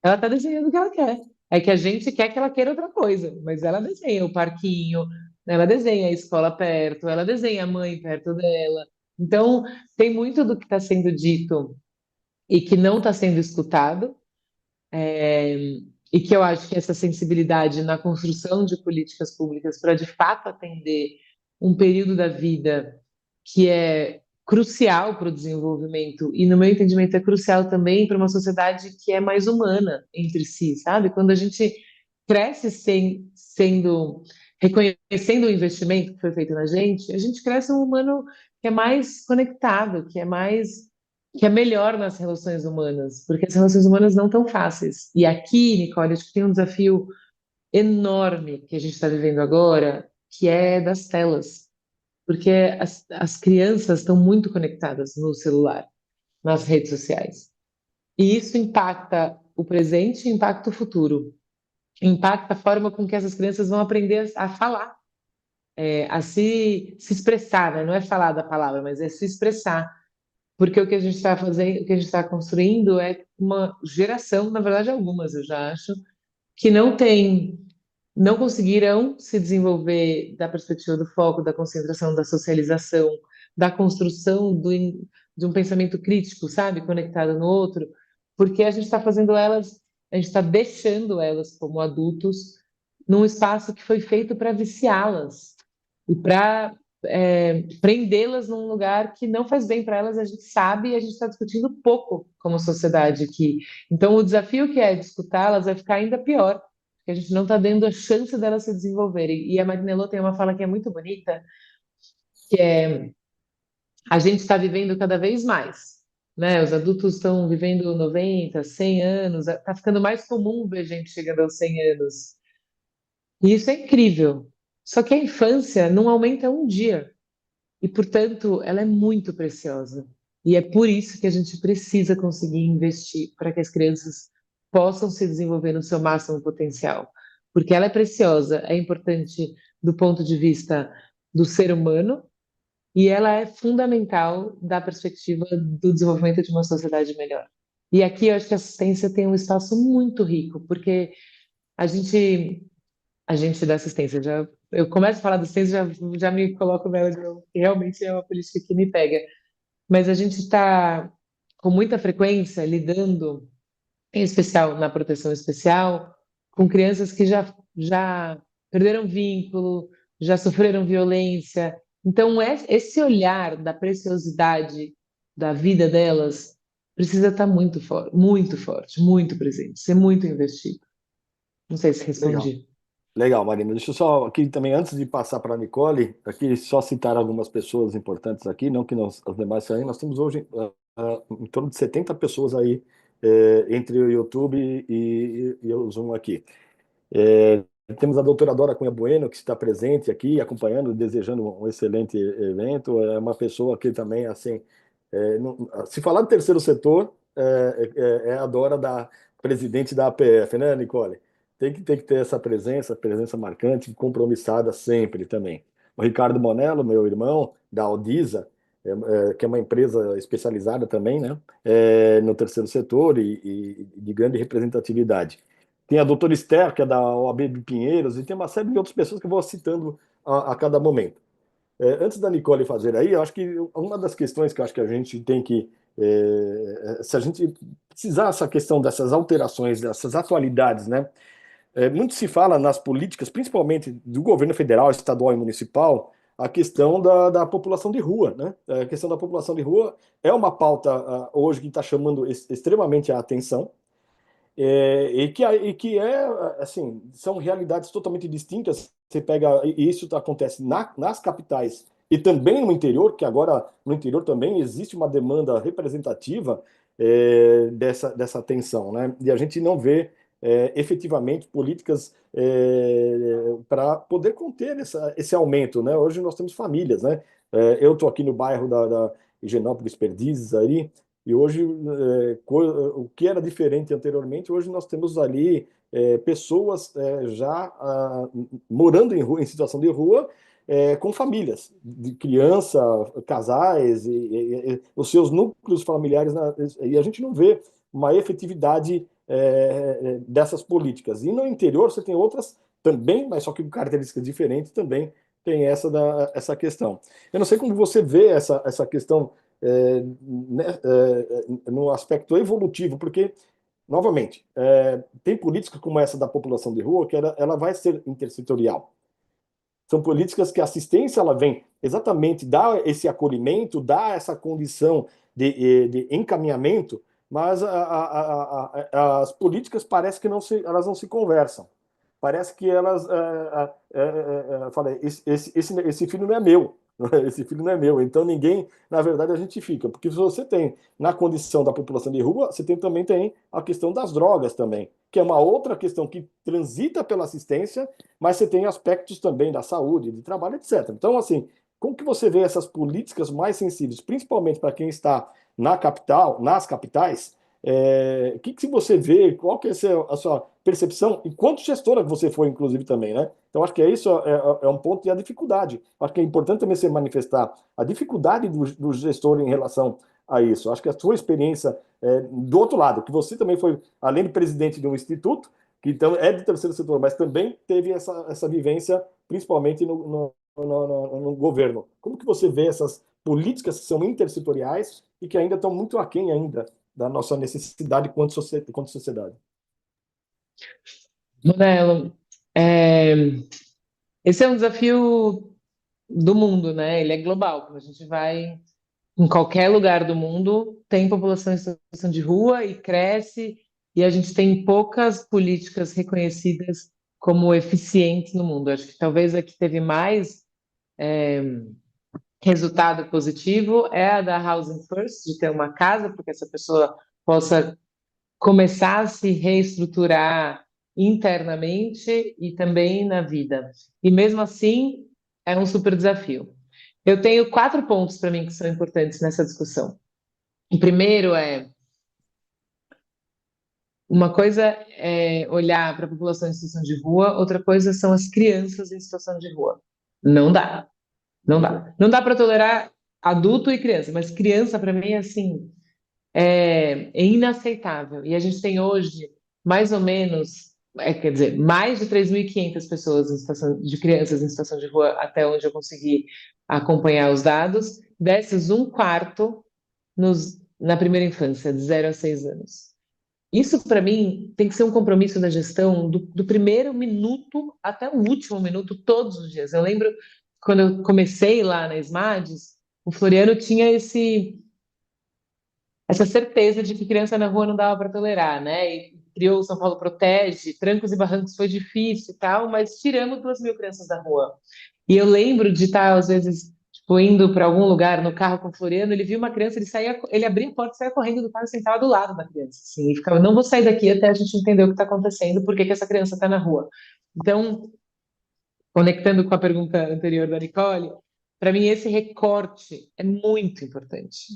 ela está desenhando o que ela quer. É que a gente quer que ela queira outra coisa, mas ela desenha o parquinho, ela desenha a escola perto, ela desenha a mãe perto dela. Então, tem muito do que está sendo dito e que não está sendo escutado, e que eu acho que essa sensibilidade na construção de políticas públicas para de fato atender um período da vida que é crucial para o desenvolvimento e, no meu entendimento, é crucial também para uma sociedade que é mais humana entre si, sabe? Quando a gente cresce reconhecendo o investimento que foi feito na gente, a gente cresce um humano que é mais conectado, que é melhor nas relações humanas, porque as relações humanas não tão fáceis. E aqui, Nicole, acho que tem um desafio enorme que a gente está vivendo agora, que é das telas, porque as crianças estão muito conectadas no celular, nas redes sociais. E isso impacta o presente e impacta o futuro. Impacta a forma com que essas crianças vão aprender a falar, a se expressar, né? Não é falar da palavra, mas é se expressar. Porque o que a gente está fazendo, o que a gente está construindo é uma geração, na verdade, algumas, eu já acho, que não conseguirão se desenvolver da perspectiva do foco, da concentração, da socialização, da construção de um pensamento crítico, sabe, conectado no outro, porque a gente está fazendo elas, a gente está deixando elas como adultos num espaço que foi feito para viciá-las e para prendê-las num lugar que não faz bem para elas, a gente sabe e a gente está discutindo pouco como sociedade aqui. Então, o desafio que é discutá-las vai ficar ainda pior, porque a gente não está dando a chance delas se desenvolverem. E a Marinello tem uma fala que é muito bonita, que é: a gente está vivendo cada vez mais. Né? Os adultos estão vivendo 90, 100 anos, está ficando mais comum ver gente chegando aos 100 anos. E isso é incrível. Só que a infância não aumenta um dia. E, portanto, ela é muito preciosa. E é por isso que a gente precisa conseguir investir para que as crianças possam se desenvolver no seu máximo potencial. Porque ela é preciosa, é importante do ponto de vista do ser humano e ela é fundamental da perspectiva do desenvolvimento de uma sociedade melhor. E aqui eu acho que a assistência tem um espaço muito rico, porque a gente a gente dá assistência. Eu começo a falar da assistência, já me coloco nela de novo, que realmente é uma política que me pega. Mas a gente está, com muita frequência, lidando, em especial na proteção especial, com crianças que já perderam vínculo, já sofreram violência. Então, esse olhar da preciosidade da vida delas precisa estar muito forte, muito presente, ser muito investido. Não sei se Legal. respondi. Legal, Marina. Deixa eu só aqui também, antes de passar para a Nicole, aqui só citar algumas pessoas importantes aqui, não que as demais saem. Nós temos hoje em torno de 70 pessoas aí, entre o YouTube e o Zoom aqui. É, temos a doutora Dora Cunha Bueno, que está presente aqui, acompanhando, desejando um excelente evento. É uma pessoa que também, assim, se falar do terceiro setor, é a Dora presidente da APF, né, Nicole? Tem que ter essa presença marcante, compromissada sempre também. O Ricardo Monello, meu irmão, da Aldisa, que é uma empresa especializada também, né, no terceiro setor e de grande representatividade. Tem a doutora Esther, que é da OAB de Pinheiros, e tem uma série de outras pessoas que eu vou citando a cada momento. Antes da Nicole fazer aí, eu acho que uma das questões que eu acho que a gente tem que, se a gente precisar essa questão dessas alterações, dessas atualidades, né? Muito se fala nas políticas, principalmente do governo federal, estadual e municipal, a questão da população de rua, né? A questão da população de rua é uma pauta hoje que está chamando extremamente a atenção. E que assim, são realidades totalmente distintas. Você pega, e isso acontece nas capitais e também no interior, que agora no interior também existe uma demanda representativa dessa tensão, né? E a gente não vê efetivamente políticas para poder conter esse aumento, né? Hoje nós temos famílias, né? Eu estou aqui no bairro da Higienópolis Perdizes aí, e hoje, o que era diferente anteriormente, hoje nós temos ali pessoas já morando em situação de rua, com famílias, de criança, casais, e os seus núcleos familiares, e a gente não vê uma efetividade dessas políticas. E no interior você tem outras também, mas só que com características diferentes também tem essa questão. Eu não sei como você vê essa questão né, no aspecto evolutivo, porque, novamente, tem políticas como essa da população de rua que ela vai ser intersetorial. São políticas que a assistência ela vem exatamente dar esse acolhimento, dar essa condição de encaminhamento, mas as políticas parece que elas não se conversam. Parece que elas falei, esse filho não é meu, esse filho não é meu. Então ninguém, na verdade, a gente fica, porque se você tem na condição da população de rua, você também tem a questão das drogas também, que é uma outra questão que transita pela assistência, mas você tem aspectos também da saúde, de trabalho, etc. Então, assim, como que você vê essas políticas mais sensíveis, principalmente para quem está na capital, nas capitais? O que você vê? Qual que é a sua percepção? E quanto gestora você foi, inclusive, também, né? Então, acho que isso é um ponto e a dificuldade. Acho que é importante também você manifestar a dificuldade do gestor em relação a isso. Acho que a sua experiência do outro lado, que você também foi, além de presidente de um instituto, que então é do terceiro setor, mas também teve essa vivência, principalmente no governo. Como que você vê essas políticas que são intersetoriais e que ainda estão muito aquém ainda da nossa necessidade quanto sociedade? Monelo, é, esse é um desafio do mundo, né? Ele é global. Quando a gente vai em qualquer lugar do mundo, tem população em situação de rua e cresce, e a gente tem poucas políticas reconhecidas como eficientes no mundo. Acho que talvez a que teve mais resultado positivo é a da Housing First, de ter uma casa para que essa pessoa possa começar a se reestruturar internamente e também na vida. E mesmo assim, é um super desafio. Eu tenho 4 pontos para mim que são importantes nessa discussão. O primeiro é, uma coisa é olhar para a população em situação de rua, outra coisa são as crianças em situação de rua. Não dá, não dá. Não dá para tolerar adulto e criança, mas criança para mim é assim, é inaceitável. E a gente tem hoje mais ou menos, quer dizer, mais de 3.500 pessoas em situação de crianças em situação de rua, até onde eu consegui acompanhar os dados. Dessas, um quarto na primeira infância, de 0 a 6 anos. Isso, para mim, tem que ser um compromisso da gestão do primeiro minuto até o último minuto, todos os dias. Eu lembro quando eu comecei lá na SMADES, o Floriano tinha essa certeza de que criança na rua não dava para tolerar, né? E criou o São Paulo Protege, trancos e barrancos foi difícil e tal, mas tiramos 2.000 crianças da rua. E eu lembro de estar, às vezes, tipo, indo para algum lugar no carro com o Floriano, ele via uma criança, ele abria a porta, saía correndo do carro e sentava do lado da criança, assim, e ficava, não vou sair daqui até a gente entender o que está acontecendo, por que que essa criança está na rua. Então, conectando com a pergunta anterior da Nicole, para mim esse recorte é muito importante.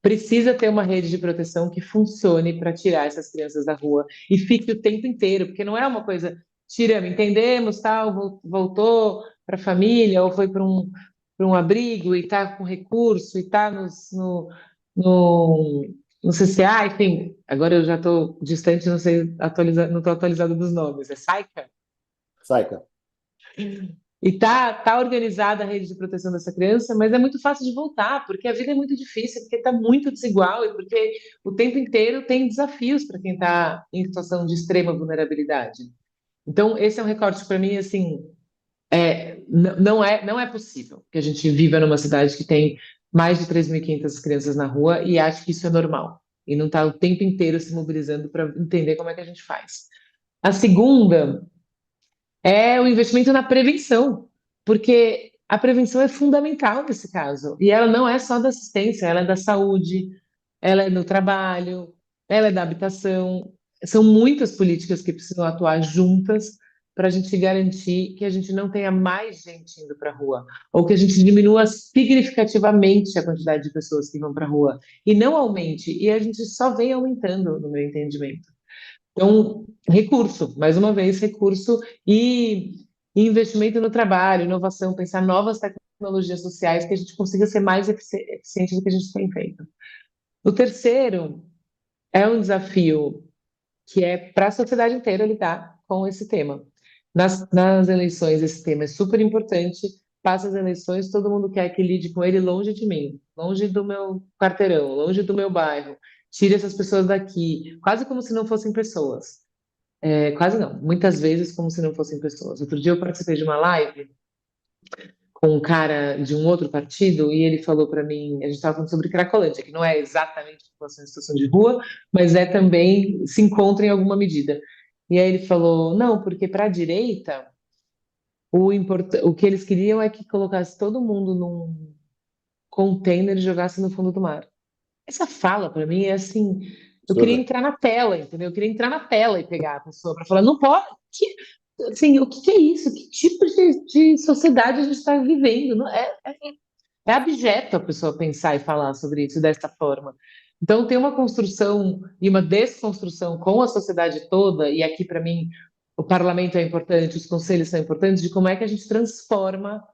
Precisa ter uma rede de proteção que funcione para tirar essas crianças da rua e fique o tempo inteiro, porque não é uma coisa, tiramos, entendemos, tal, voltou para a família ou foi para um abrigo e está com recurso e está no CCA, enfim, agora eu já estou distante, não sei, não estou atualizada dos nomes, é SAICA? Saica. E tá organizada a rede de proteção dessa criança, mas é muito fácil de voltar, porque a vida é muito difícil, porque está muito desigual e porque o tempo inteiro tem desafios para quem está em situação de extrema vulnerabilidade. Então, esse é um recorte para mim, assim, não é possível que a gente viva numa cidade que tem mais de 3.500 crianças na rua e ache que isso é normal. E não está o tempo inteiro se mobilizando para entender como é que a gente faz. A segunda é o investimento na prevenção, porque a prevenção é fundamental nesse caso. E ela não é só da assistência, ela é da saúde, ela é do trabalho, ela é da habitação. São muitas políticas que precisam atuar juntas para a gente garantir que a gente não tenha mais gente indo para a rua, ou que a gente diminua significativamente a quantidade de pessoas que vão para a rua, e não aumente. E a gente só vem aumentando, no meu entendimento. Então, recurso, mais uma vez, recurso e investimento no trabalho, inovação, pensar novas tecnologias sociais que a gente consiga ser mais eficiente do que a gente tem feito. O terceiro é um desafio que é para a sociedade inteira lidar com esse tema. Nas eleições, esse tema é super importante. Passa as eleições, todo mundo quer que lide com ele longe de mim, longe do meu quarteirão, longe do meu bairro. Tire essas pessoas daqui, quase como se não fossem pessoas. Quase não, muitas vezes como se não fossem pessoas. Outro dia eu participei de uma live com um cara de um outro partido e ele falou para mim, a gente estava falando sobre Cracolândia, que não é exatamente população em situação de rua, mas é também, se encontra em alguma medida. E aí ele falou, não, porque para a direita, o que eles queriam é que colocasse todo mundo num container e jogasse no fundo do mar. Essa fala, para mim, é assim, eu queria Absurda. entrar na tela, entendeu? Eu queria entrar na tela e pegar a pessoa para falar, não pode, assim, o que que é isso? Que tipo de sociedade a gente está vivendo? Não, é abjeto a pessoa pensar e falar sobre isso dessa forma. Então, tem uma construção e uma desconstrução com a sociedade toda, e aqui, para mim, o parlamento é importante, os conselhos são importantes, de como é que a gente transforma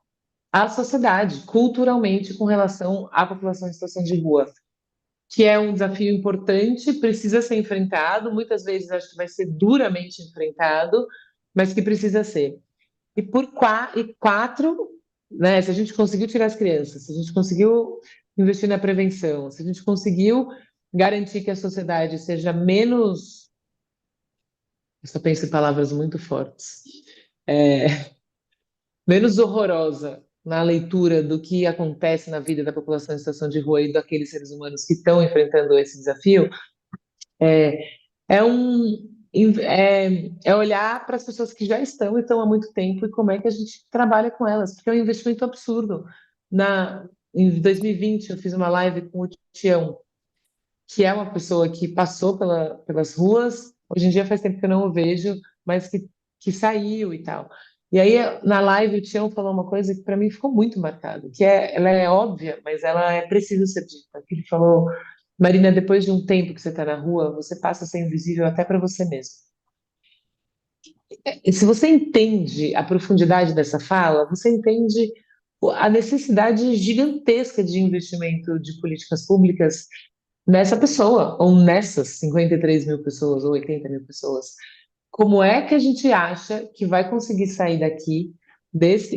a sociedade culturalmente com relação à população em situação de rua, que é um desafio importante, precisa ser enfrentado, muitas vezes acho que vai ser duramente enfrentado, mas que precisa ser. E quatro, né, se a gente conseguiu tirar as crianças, se a gente conseguiu investir na prevenção, se a gente conseguiu garantir que a sociedade seja menos, eu só penso em palavras muito fortes, menos horrorosa na leitura do que acontece na vida da população em situação de rua e daqueles seres humanos que estão enfrentando esse desafio, é um é olhar para as pessoas que já estão e estão há muito tempo e como é que a gente trabalha com elas, porque é um investimento absurdo. Em 2020 eu fiz uma live com o Tião, que é uma pessoa que passou pelas ruas, hoje em dia faz tempo que eu não o vejo, mas que saiu e tal. E aí, na live, o Tião falou uma coisa que para mim ficou muito marcado, ela é óbvia, mas ela é preciso ser dita. Que ele falou, Marina, depois de um tempo que você está na rua, você passa a ser invisível até para você mesmo. E se você entende a profundidade dessa fala, você entende a necessidade gigantesca de investimento de políticas públicas nessa pessoa, ou nessas 53.000 pessoas, ou 80.000 pessoas. Como é que a gente acha que vai conseguir sair daqui,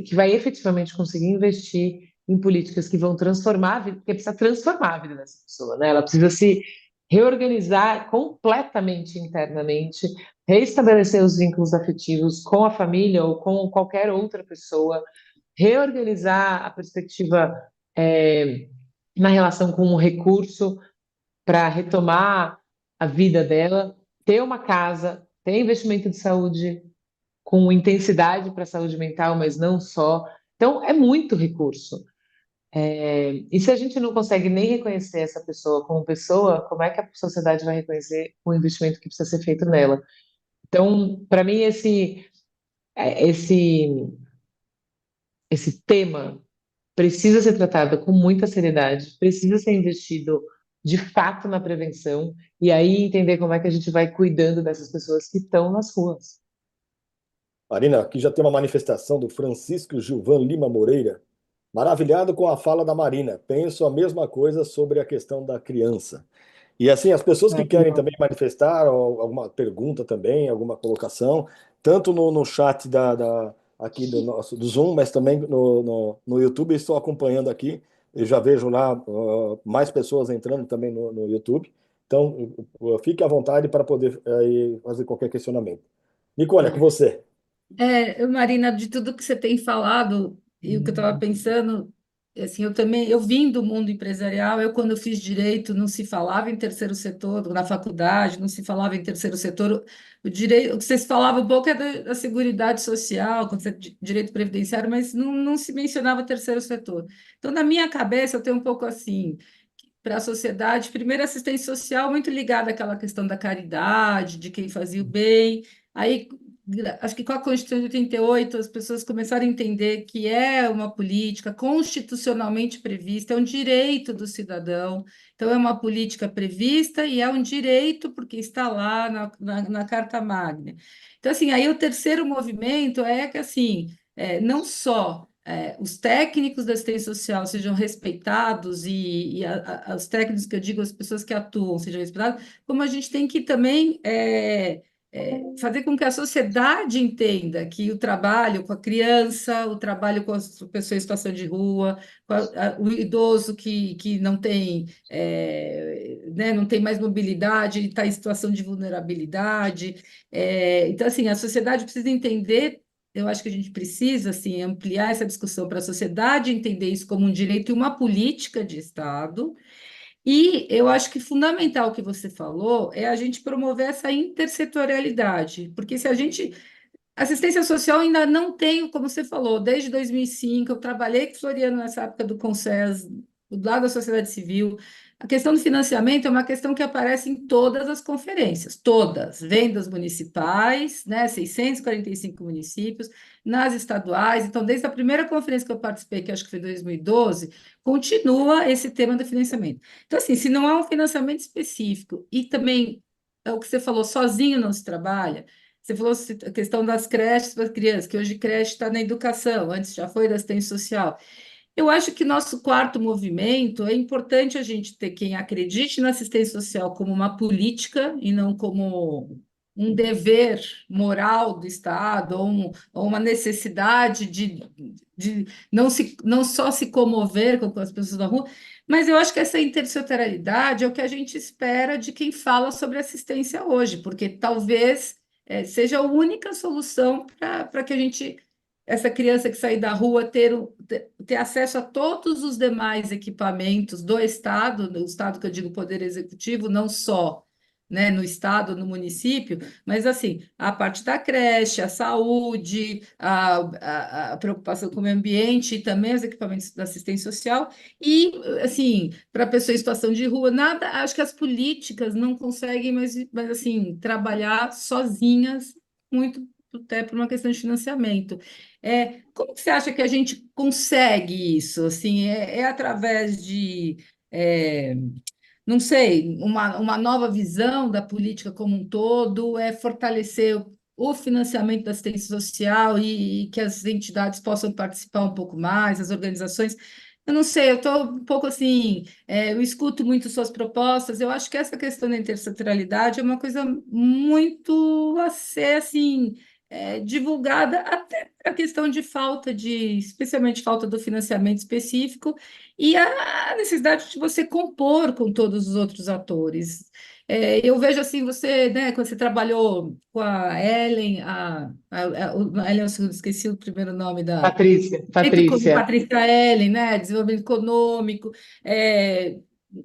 que vai efetivamente conseguir investir em políticas que vão transformar a vida, porque precisa transformar a vida dessa pessoa, né? Ela precisa se reorganizar completamente internamente, reestabelecer os vínculos afetivos com a família ou com qualquer outra pessoa, reorganizar a perspectiva na relação com o recurso para retomar a vida dela, ter uma casa, ter investimento de saúde com intensidade para a saúde mental, mas não só. Então, é muito recurso. E se a gente não consegue nem reconhecer essa pessoa como pessoa, como é que a sociedade vai reconhecer o investimento que precisa ser feito nela? Então, para mim, esse, esse tema precisa ser tratado com muita seriedade, precisa ser investido de fato na prevenção, e aí entender como é que a gente vai cuidando dessas pessoas que estão nas ruas. Marina, aqui já tem uma manifestação do Francisco Gilvan Lima Moreira. Maravilhado com a fala da Marina. Penso a mesma coisa sobre a questão da criança. E assim, as pessoas que querem também manifestar ou alguma pergunta também, alguma colocação, tanto no chat aqui do Zoom, mas também no YouTube, estou acompanhando aqui. Eu já vejo lá mais pessoas entrando também no YouTube. Então, fique à vontade para poder fazer qualquer questionamento. Nicole, é com você. Marina, de tudo que você tem falado e o que eu estava pensando, assim, eu vim do mundo empresarial. Eu, quando eu fiz direito, não se falava em terceiro setor, na faculdade não se falava em terceiro setor. O direito, o que vocês falavam um pouco é da Seguridade Social, direito previdenciário, mas não se mencionava terceiro setor. Então, na minha cabeça, eu tenho um pouco assim, para a sociedade, primeiro, assistência social muito ligada àquela questão da caridade, de quem fazia o bem. Aí, acho que com a Constituição de 88, as pessoas começaram a entender que é uma política constitucionalmente prevista, é um direito do cidadão. Então, é uma política prevista e é um direito porque está lá na Carta Magna. Então, assim, aí o terceiro movimento é que, assim, não só os técnicos da assistência social sejam respeitados e os técnicos que eu digo, as pessoas que atuam sejam respeitadas, como a gente tem que também fazer com que a sociedade entenda que o trabalho com a criança, o trabalho com as pessoas em situação de rua, com o idoso que não tem, né, não tem mais mobilidade, ele está em situação de vulnerabilidade. Então, assim, a sociedade precisa entender. Eu acho que a gente precisa assim, ampliar essa discussão para a sociedade entender isso como um direito e uma política de Estado. E eu acho que fundamental o que você falou é a gente promover essa intersetorialidade, porque se a gente. Assistência social ainda não tem, como você falou, desde 2005, eu trabalhei com Floriano nessa época do Conses, do lado da sociedade civil. A questão do financiamento é uma questão que aparece em todas as conferências, todas, vendas municipais, né, 645 municípios, nas estaduais. Então, desde a primeira conferência que eu participei, que acho que foi em 2012, continua esse tema do financiamento. Então, assim, se não há um financiamento específico e também é o que você falou, sozinho não se trabalha. Você falou a questão das creches para crianças, que hoje creche está na educação, antes já foi da assistência social. Eu acho que nosso quarto movimento é importante a gente ter quem acredite na assistência social como uma política e não como um dever moral do Estado ou uma necessidade de não só se comover com as pessoas da rua, mas eu acho que essa intersetorialidade é o que a gente espera de quem fala sobre assistência hoje, porque talvez seja a única solução para que a gente essa criança que sair da rua ter acesso a todos os demais equipamentos do Estado, no Estado que eu digo Poder Executivo, não só, né, no Estado, no município, mas assim, a parte da creche, a saúde, a preocupação com o meio ambiente e também os equipamentos da assistência social, e assim, para a pessoa em situação de rua, nada, acho que as políticas não conseguem, mas assim, trabalhar sozinhas muito até por uma questão de financiamento. Como que você acha que a gente consegue isso? Assim, é através de, é, não sei, uma nova visão da política como um todo, é fortalecer o financiamento da assistência social e que as entidades possam participar um pouco mais, as organizações. Eu não sei, eu estou um pouco assim, eu escuto muito suas propostas, eu acho que essa questão da intersetorialidade é uma coisa muito a ser assim divulgada até a questão de falta especialmente falta do financiamento específico e a necessidade de você compor com todos os outros atores. Eu vejo assim, você, né, quando você trabalhou com a Ellen, Ellen, eu esqueci o primeiro nome da Patrícia, feito com Patrícia. Patrícia Ellen, né? Desenvolvimento econômico, é,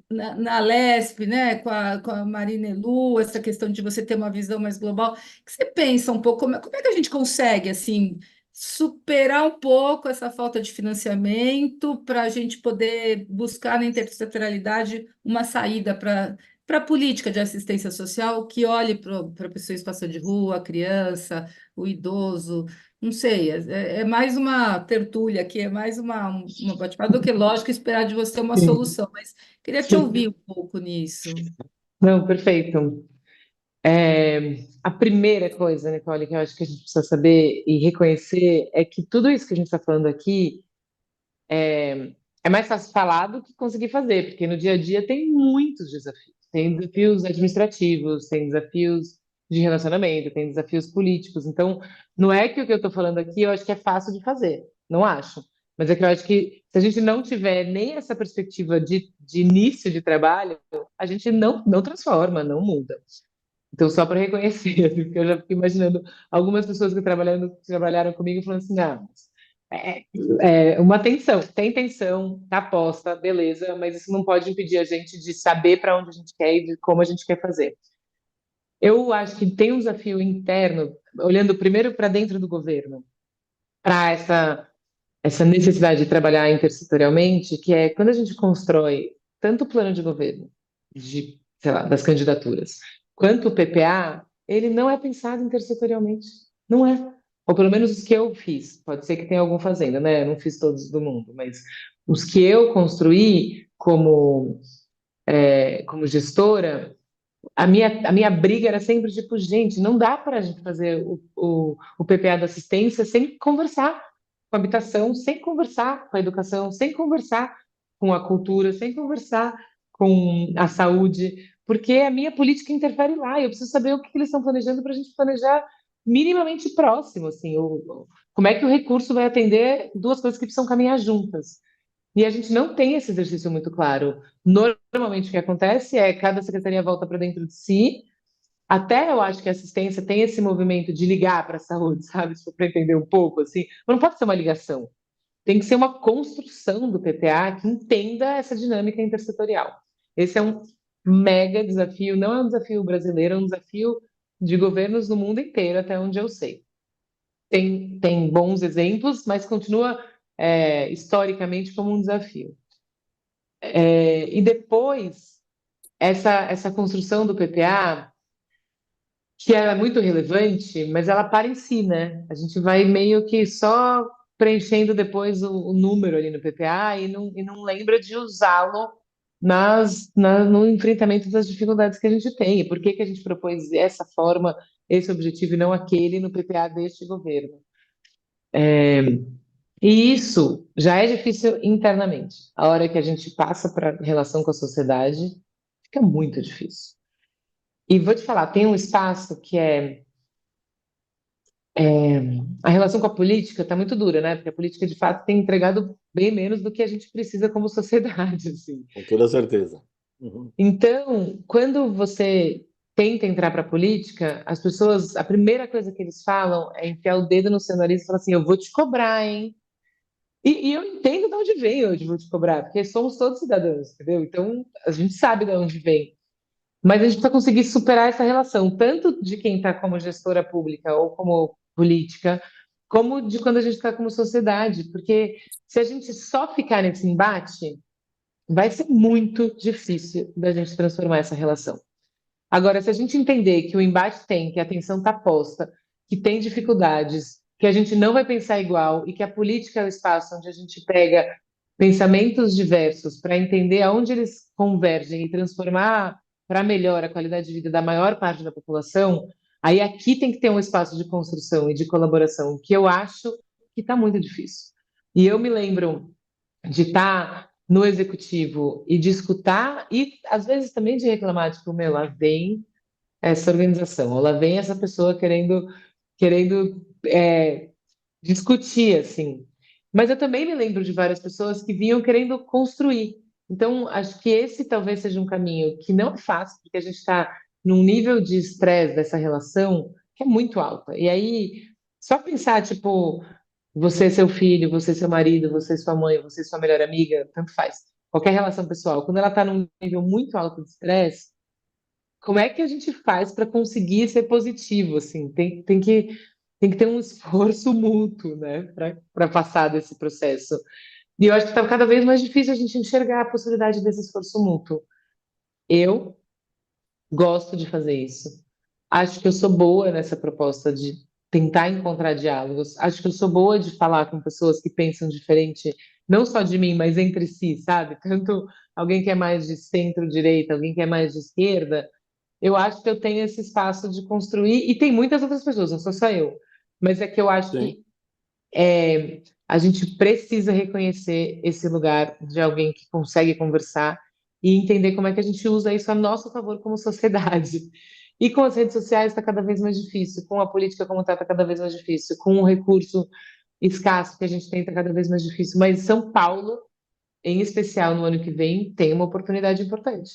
na Lesp, né? Com a Marina Elu, essa questão de você ter uma visão mais global. O que você pensa um pouco, como é que a gente consegue, assim, superar um pouco essa falta de financiamento para a gente poder buscar na intersetorialidade uma saída para a política de assistência social que olhe para a pessoa em situação de rua, a criança, o idoso, não sei, é mais uma tertúlia aqui, é mais uma bate-papo do que, lógico, esperar de você uma Sim, solução, mas queria te sim. ouvir um pouco nisso. Não, perfeito. A primeira coisa, Nicole, que eu acho que a gente precisa saber e reconhecer é que tudo isso que a gente está falando aqui é mais fácil falar do que conseguir fazer, porque no dia a dia tem muitos desafios. Tem desafios administrativos, tem desafios de relacionamento, tem desafios políticos. Então, não é que o que eu estou falando aqui eu acho que é fácil de fazer, não acho. Mas é que eu acho que se a gente não tiver nem essa perspectiva de início de trabalho, a gente não transforma, não muda. Então, só para reconhecer, assim, porque eu já fico imaginando algumas pessoas que trabalharam comigo falando assim, ah, é, uma tensão, tem tensão, tá posta, beleza, mas isso não pode impedir a gente de saber para onde a gente quer e de como a gente quer fazer. Eu acho que tem um desafio interno, olhando primeiro para dentro do governo, para essa necessidade de trabalhar intersetorialmente, que é quando a gente constrói tanto o plano de governo, sei lá, das candidaturas, quanto o PPA, ele não é pensado intersetorialmente. Não é. Ou pelo menos os que eu fiz. Pode ser que tenha algum fazenda, né? Eu não fiz todos do mundo, mas os que eu construí como gestora, a minha briga era sempre tipo, gente, não dá para a gente fazer o PPA da assistência sem conversar com a habitação, sem conversar com a educação, sem conversar com a cultura, sem conversar com a saúde, porque a minha política interfere lá. E eu preciso saber o que eles estão planejando para a gente planejar minimamente próximo, assim, como é que o recurso vai atender duas coisas que precisam caminhar juntas. E a gente não tem esse exercício muito claro. Normalmente o que acontece é cada secretaria volta para dentro de si. Até eu acho que a assistência tem esse movimento de ligar para a saúde, sabe? Se for para entender um pouco, assim. Mas não pode ser uma ligação. Tem que ser uma construção do PPA que entenda essa dinâmica intersetorial. Esse é um mega desafio, não é um desafio brasileiro, é um desafio de governos no mundo inteiro, até onde eu sei. Tem bons exemplos, mas continua historicamente como um desafio. E depois, essa construção do PPA, que ela é muito relevante, mas ela para em si, né? A gente vai meio que só preenchendo depois o número ali no PPA e não lembra de usá-lo no enfrentamento das dificuldades que a gente tem. E por que que a gente propôs essa forma, esse objetivo e não aquele no PPA deste governo? E isso já é difícil internamente. A hora que a gente passa para a relação com a sociedade, fica muito difícil. E vou te falar, tem um espaço que a relação com a política está muito dura, né? Porque a política, de fato, tem entregado bem menos do que a gente precisa como sociedade, assim. Com toda certeza. Uhum. Então, quando você tenta entrar para a política, as pessoas, a primeira coisa que eles falam é enfiar o dedo no seu nariz e falar assim, eu vou te cobrar, hein? E eu entendo de onde vem eu de vou te cobrar, porque somos todos cidadãos, entendeu? Então, a gente sabe de onde vem. Mas a gente precisa conseguir superar essa relação, tanto de quem está como gestora pública ou como política, como de quando a gente está como sociedade. Porque se a gente só ficar nesse embate, vai ser muito difícil da gente transformar essa relação. Agora, se a gente entender que o embate tem, que a atenção está posta, que tem dificuldades, que a gente não vai pensar igual e que a política é o espaço onde a gente pega pensamentos diversos para entender aonde eles convergem e transformar para melhor a qualidade de vida da maior parte da população, aí aqui tem que ter um espaço de construção e de colaboração, que eu acho que está muito difícil. E eu me lembro de estar no executivo e de escutar e às vezes também de reclamar, tipo, meu, lá vem essa organização, ou lá vem essa pessoa querendo discutir, assim. Mas eu também me lembro de várias pessoas que vinham querendo construir. Então, acho que esse talvez seja um caminho que não é fácil, porque a gente está num nível de estresse dessa relação que é muito alta. E aí, só pensar, tipo, você, seu filho, você, seu marido, você, sua mãe, você, sua melhor amiga, tanto faz. Qualquer relação pessoal, quando ela está num nível muito alto de estresse, como é que a gente faz para conseguir ser positivo, assim? Tem que ter um esforço mútuo, né, para passar desse processo. E eu acho que está cada vez mais difícil a gente enxergar a possibilidade desse esforço mútuo. Eu gosto de fazer isso. Acho que eu sou boa nessa proposta de tentar encontrar diálogos. Acho que eu sou boa de falar com pessoas que pensam diferente, não só de mim, mas entre si, sabe? Tanto alguém que é mais de centro-direita, alguém que é mais de esquerda. Eu acho que eu tenho esse espaço de construir, e tem muitas outras pessoas, não sou só eu. Mas é que eu acho Sim, que a gente precisa reconhecer esse lugar de alguém que consegue conversar e entender como é que a gente usa isso a nosso favor como sociedade. E com as redes sociais está cada vez mais difícil, com a política como está cada vez mais difícil, com o recurso escasso que a gente tem está cada vez mais difícil. Mas São Paulo, em especial no ano que vem, tem uma oportunidade importante,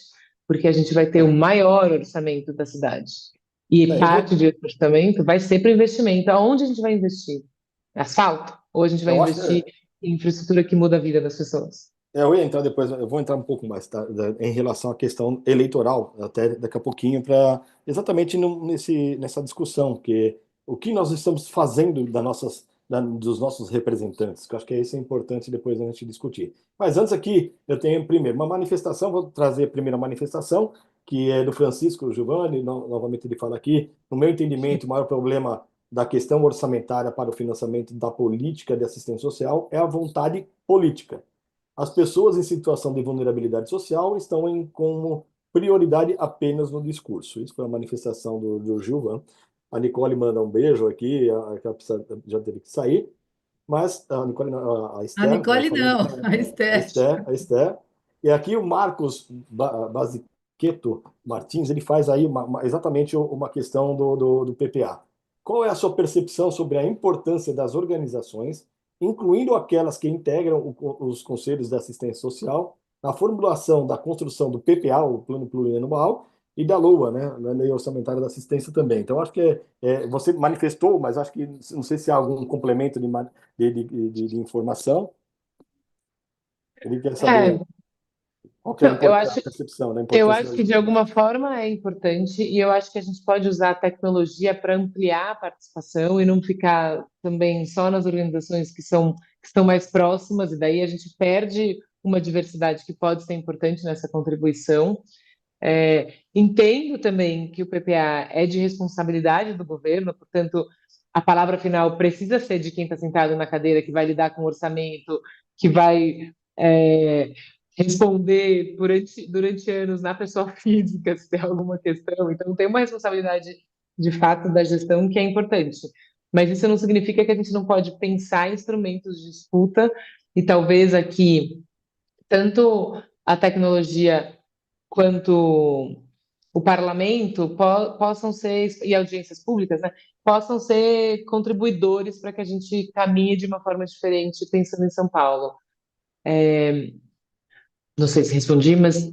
porque a gente vai ter o é. maior orçamento da cidade. E Eu parte vou, desse orçamento vai ser para investimento. Aonde a gente vai investir? Asfalto? Ou a gente vai eu acho que investir em infraestrutura que muda a vida das pessoas? eu ia entrar depois, eu vou entrar um pouco mais, tá, em relação à questão eleitoral, até daqui a pouquinho, para exatamente nessa discussão, que o que nós estamos fazendo dos nossos representantes, que eu acho que isso é importante depois a gente discutir. Mas antes aqui, eu tenho primeiro uma manifestação, vou trazer a primeira manifestação, que é do Francisco Giovanni, novamente ele fala aqui, no meu entendimento, o maior problema da questão orçamentária para o financiamento da política de assistência social é a vontade política. As pessoas em situação de vulnerabilidade social estão como prioridade apenas no discurso. Isso foi a manifestação do Gilvan. A Nicole manda um beijo aqui, já teve que sair, mas a Nicole, a A Esther, Nicole falei, não, a Esther. a Esther. E aqui o Marcos Basiqueto Martins, ele faz aí exatamente uma questão do PPA. Qual é a sua percepção sobre a importância das organizações, incluindo aquelas que integram os conselhos de assistência social, na formulação da construção do PPA, o Plano Plurianual, e da LOA, né, na Lei Orçamentária da Assistência também. Então, acho que você manifestou, mas acho que não sei se há algum complemento de informação. Ele quer É, saber qual que é não, a percepção da eu importância acho que de alguma forma é importante e eu acho que a gente pode usar a tecnologia para ampliar a participação e não ficar também só nas organizações que estão mais próximas, e daí a gente perde uma diversidade que pode ser importante nessa contribuição. Entendo também que o PPA é de responsabilidade do governo, portanto, a palavra final precisa ser de quem está sentado na cadeira, que vai lidar com o orçamento, que vai é, responder durante anos na pessoa física, se tem alguma questão. Então, tem uma responsabilidade de fato da gestão que é importante. Mas isso não significa que a gente não pode pensar em instrumentos de escuta, e talvez aqui, tanto a tecnologia quanto o parlamento possam ser, e audiências públicas, né, possam ser contribuidores para que a gente caminhe de uma forma diferente, pensando em São Paulo. Não sei se respondi, mas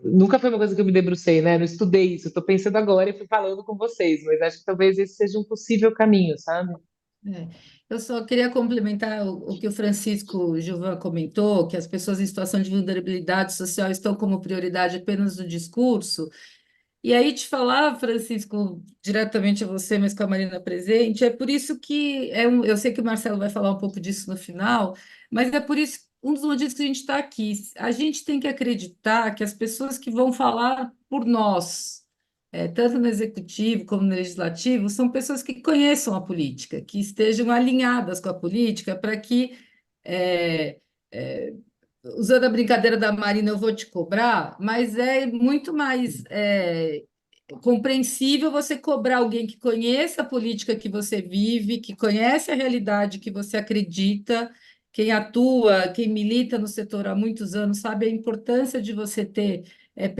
nunca foi uma coisa que eu me debrucei, né? Não estudei isso, estou pensando agora e fui falando com vocês, mas acho que talvez esse seja um possível caminho, sabe? É. Eu só queria complementar o que o Francisco Gilvan comentou, que as pessoas em situação de vulnerabilidade social estão como prioridade apenas no discurso. E aí te falar, Francisco, diretamente a você, mas com a Marina presente, é por isso que eu sei que o Marcelo vai falar um pouco disso no final, mas é por isso um dos motivos que a gente está aqui. A gente tem que acreditar que as pessoas que vão falar por nós, tanto no executivo como no legislativo, são pessoas que conheçam a política, que estejam alinhadas com a política para que é, é, usando a brincadeira da Marina, eu vou te cobrar, mas é muito mais compreensível você cobrar alguém que conheça a política que você vive, que conhece a realidade que você acredita, quem atua, quem milita no setor há muitos anos, sabe a importância de você ter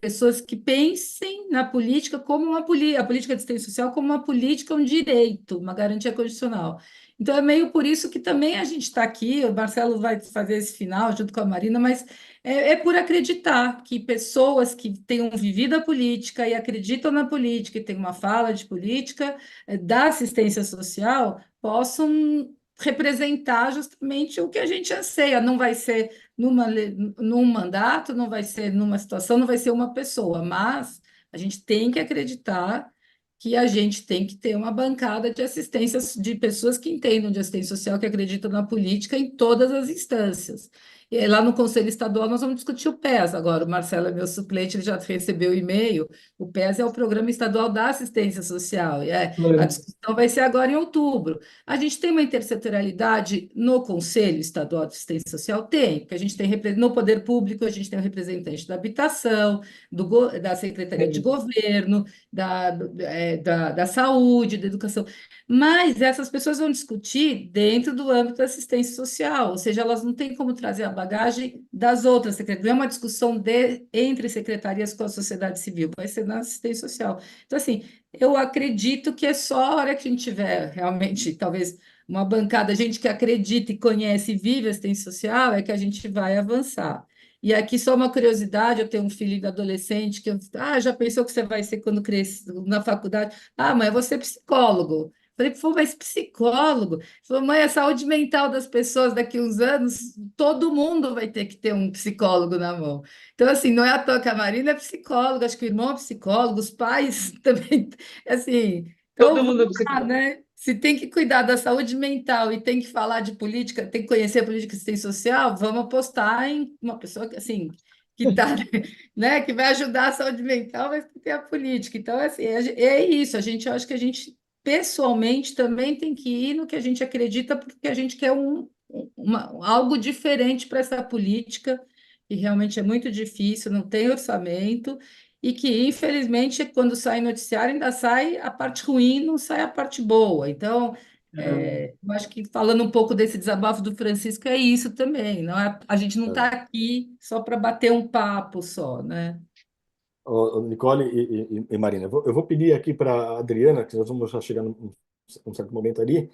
pessoas que pensem na política como a política de assistência social como uma política, um direito, uma garantia constitucional. Então, é meio por isso que também a gente está aqui, o Marcelo vai fazer esse final junto com a Marina, mas é por acreditar que pessoas que tenham vivido a política e acreditam na política e têm uma fala de política, da assistência social, possam representar justamente o que a gente anseia. Não vai ser num mandato, não vai ser numa situação, não vai ser uma pessoa, mas a gente tem que acreditar que a gente tem que ter uma bancada de assistência, de pessoas que entendam de assistência social, que acreditam na política em todas as instâncias. E aí, lá no Conselho Estadual nós vamos discutir o PES agora. O Marcelo é meu suplente, ele já recebeu o e-mail. O PES é o Programa Estadual da Assistência Social. A discussão vai ser agora em outubro. A gente tem uma intersetorialidade no Conselho Estadual de Assistência Social? Tem, porque a gente tem no poder público, a gente tem o representante da habitação, da Secretaria de Governo, da saúde, da educação. Mas essas pessoas vão discutir dentro do âmbito da assistência social, ou seja, elas não têm como trazer a bagagem das outras secretarias. Não é uma discussão entre secretarias com a sociedade civil, vai ser na assistência social. Então, assim, eu acredito que é só a hora que a gente tiver realmente, talvez, uma bancada, gente que acredita e conhece e vive a assistência social, é que a gente vai avançar. E aqui só uma curiosidade, eu tenho um filho adolescente que já pensou que você vai ser quando crescer na faculdade? Ah, mãe, eu vou ser psicólogo. Falei, pô, mas psicólogo? Falei, mãe, a saúde mental das pessoas daqui a uns anos, todo mundo vai ter que ter um psicólogo na mão. Então, assim, não é à toa que a Marina é psicóloga, acho que o irmão é psicólogo, os pais também, assim. Então, Todo mundo é vamos lá, psicólogo. né? Se tem que cuidar da saúde mental e tem que falar de política, tem que conhecer a política e assistência social, vamos apostar em uma pessoa que, assim, que tá, né, que vai ajudar a saúde mental, vai ter a política. Então, assim, é isso. Eu acho que a gente pessoalmente também tem que ir no que a gente acredita, porque a gente quer algo diferente para essa política, que realmente é muito difícil, não tem orçamento, e que, infelizmente, quando sai noticiário, ainda sai a parte ruim, não sai a parte boa. Então, eu acho que falando um pouco desse desabafo do Francisco, é isso também. Não é, a gente não está É. aqui só para bater um papo só, né? Nicole e Marina, eu vou pedir aqui para a Adriana, que nós vamos já chegar num certo momento ali,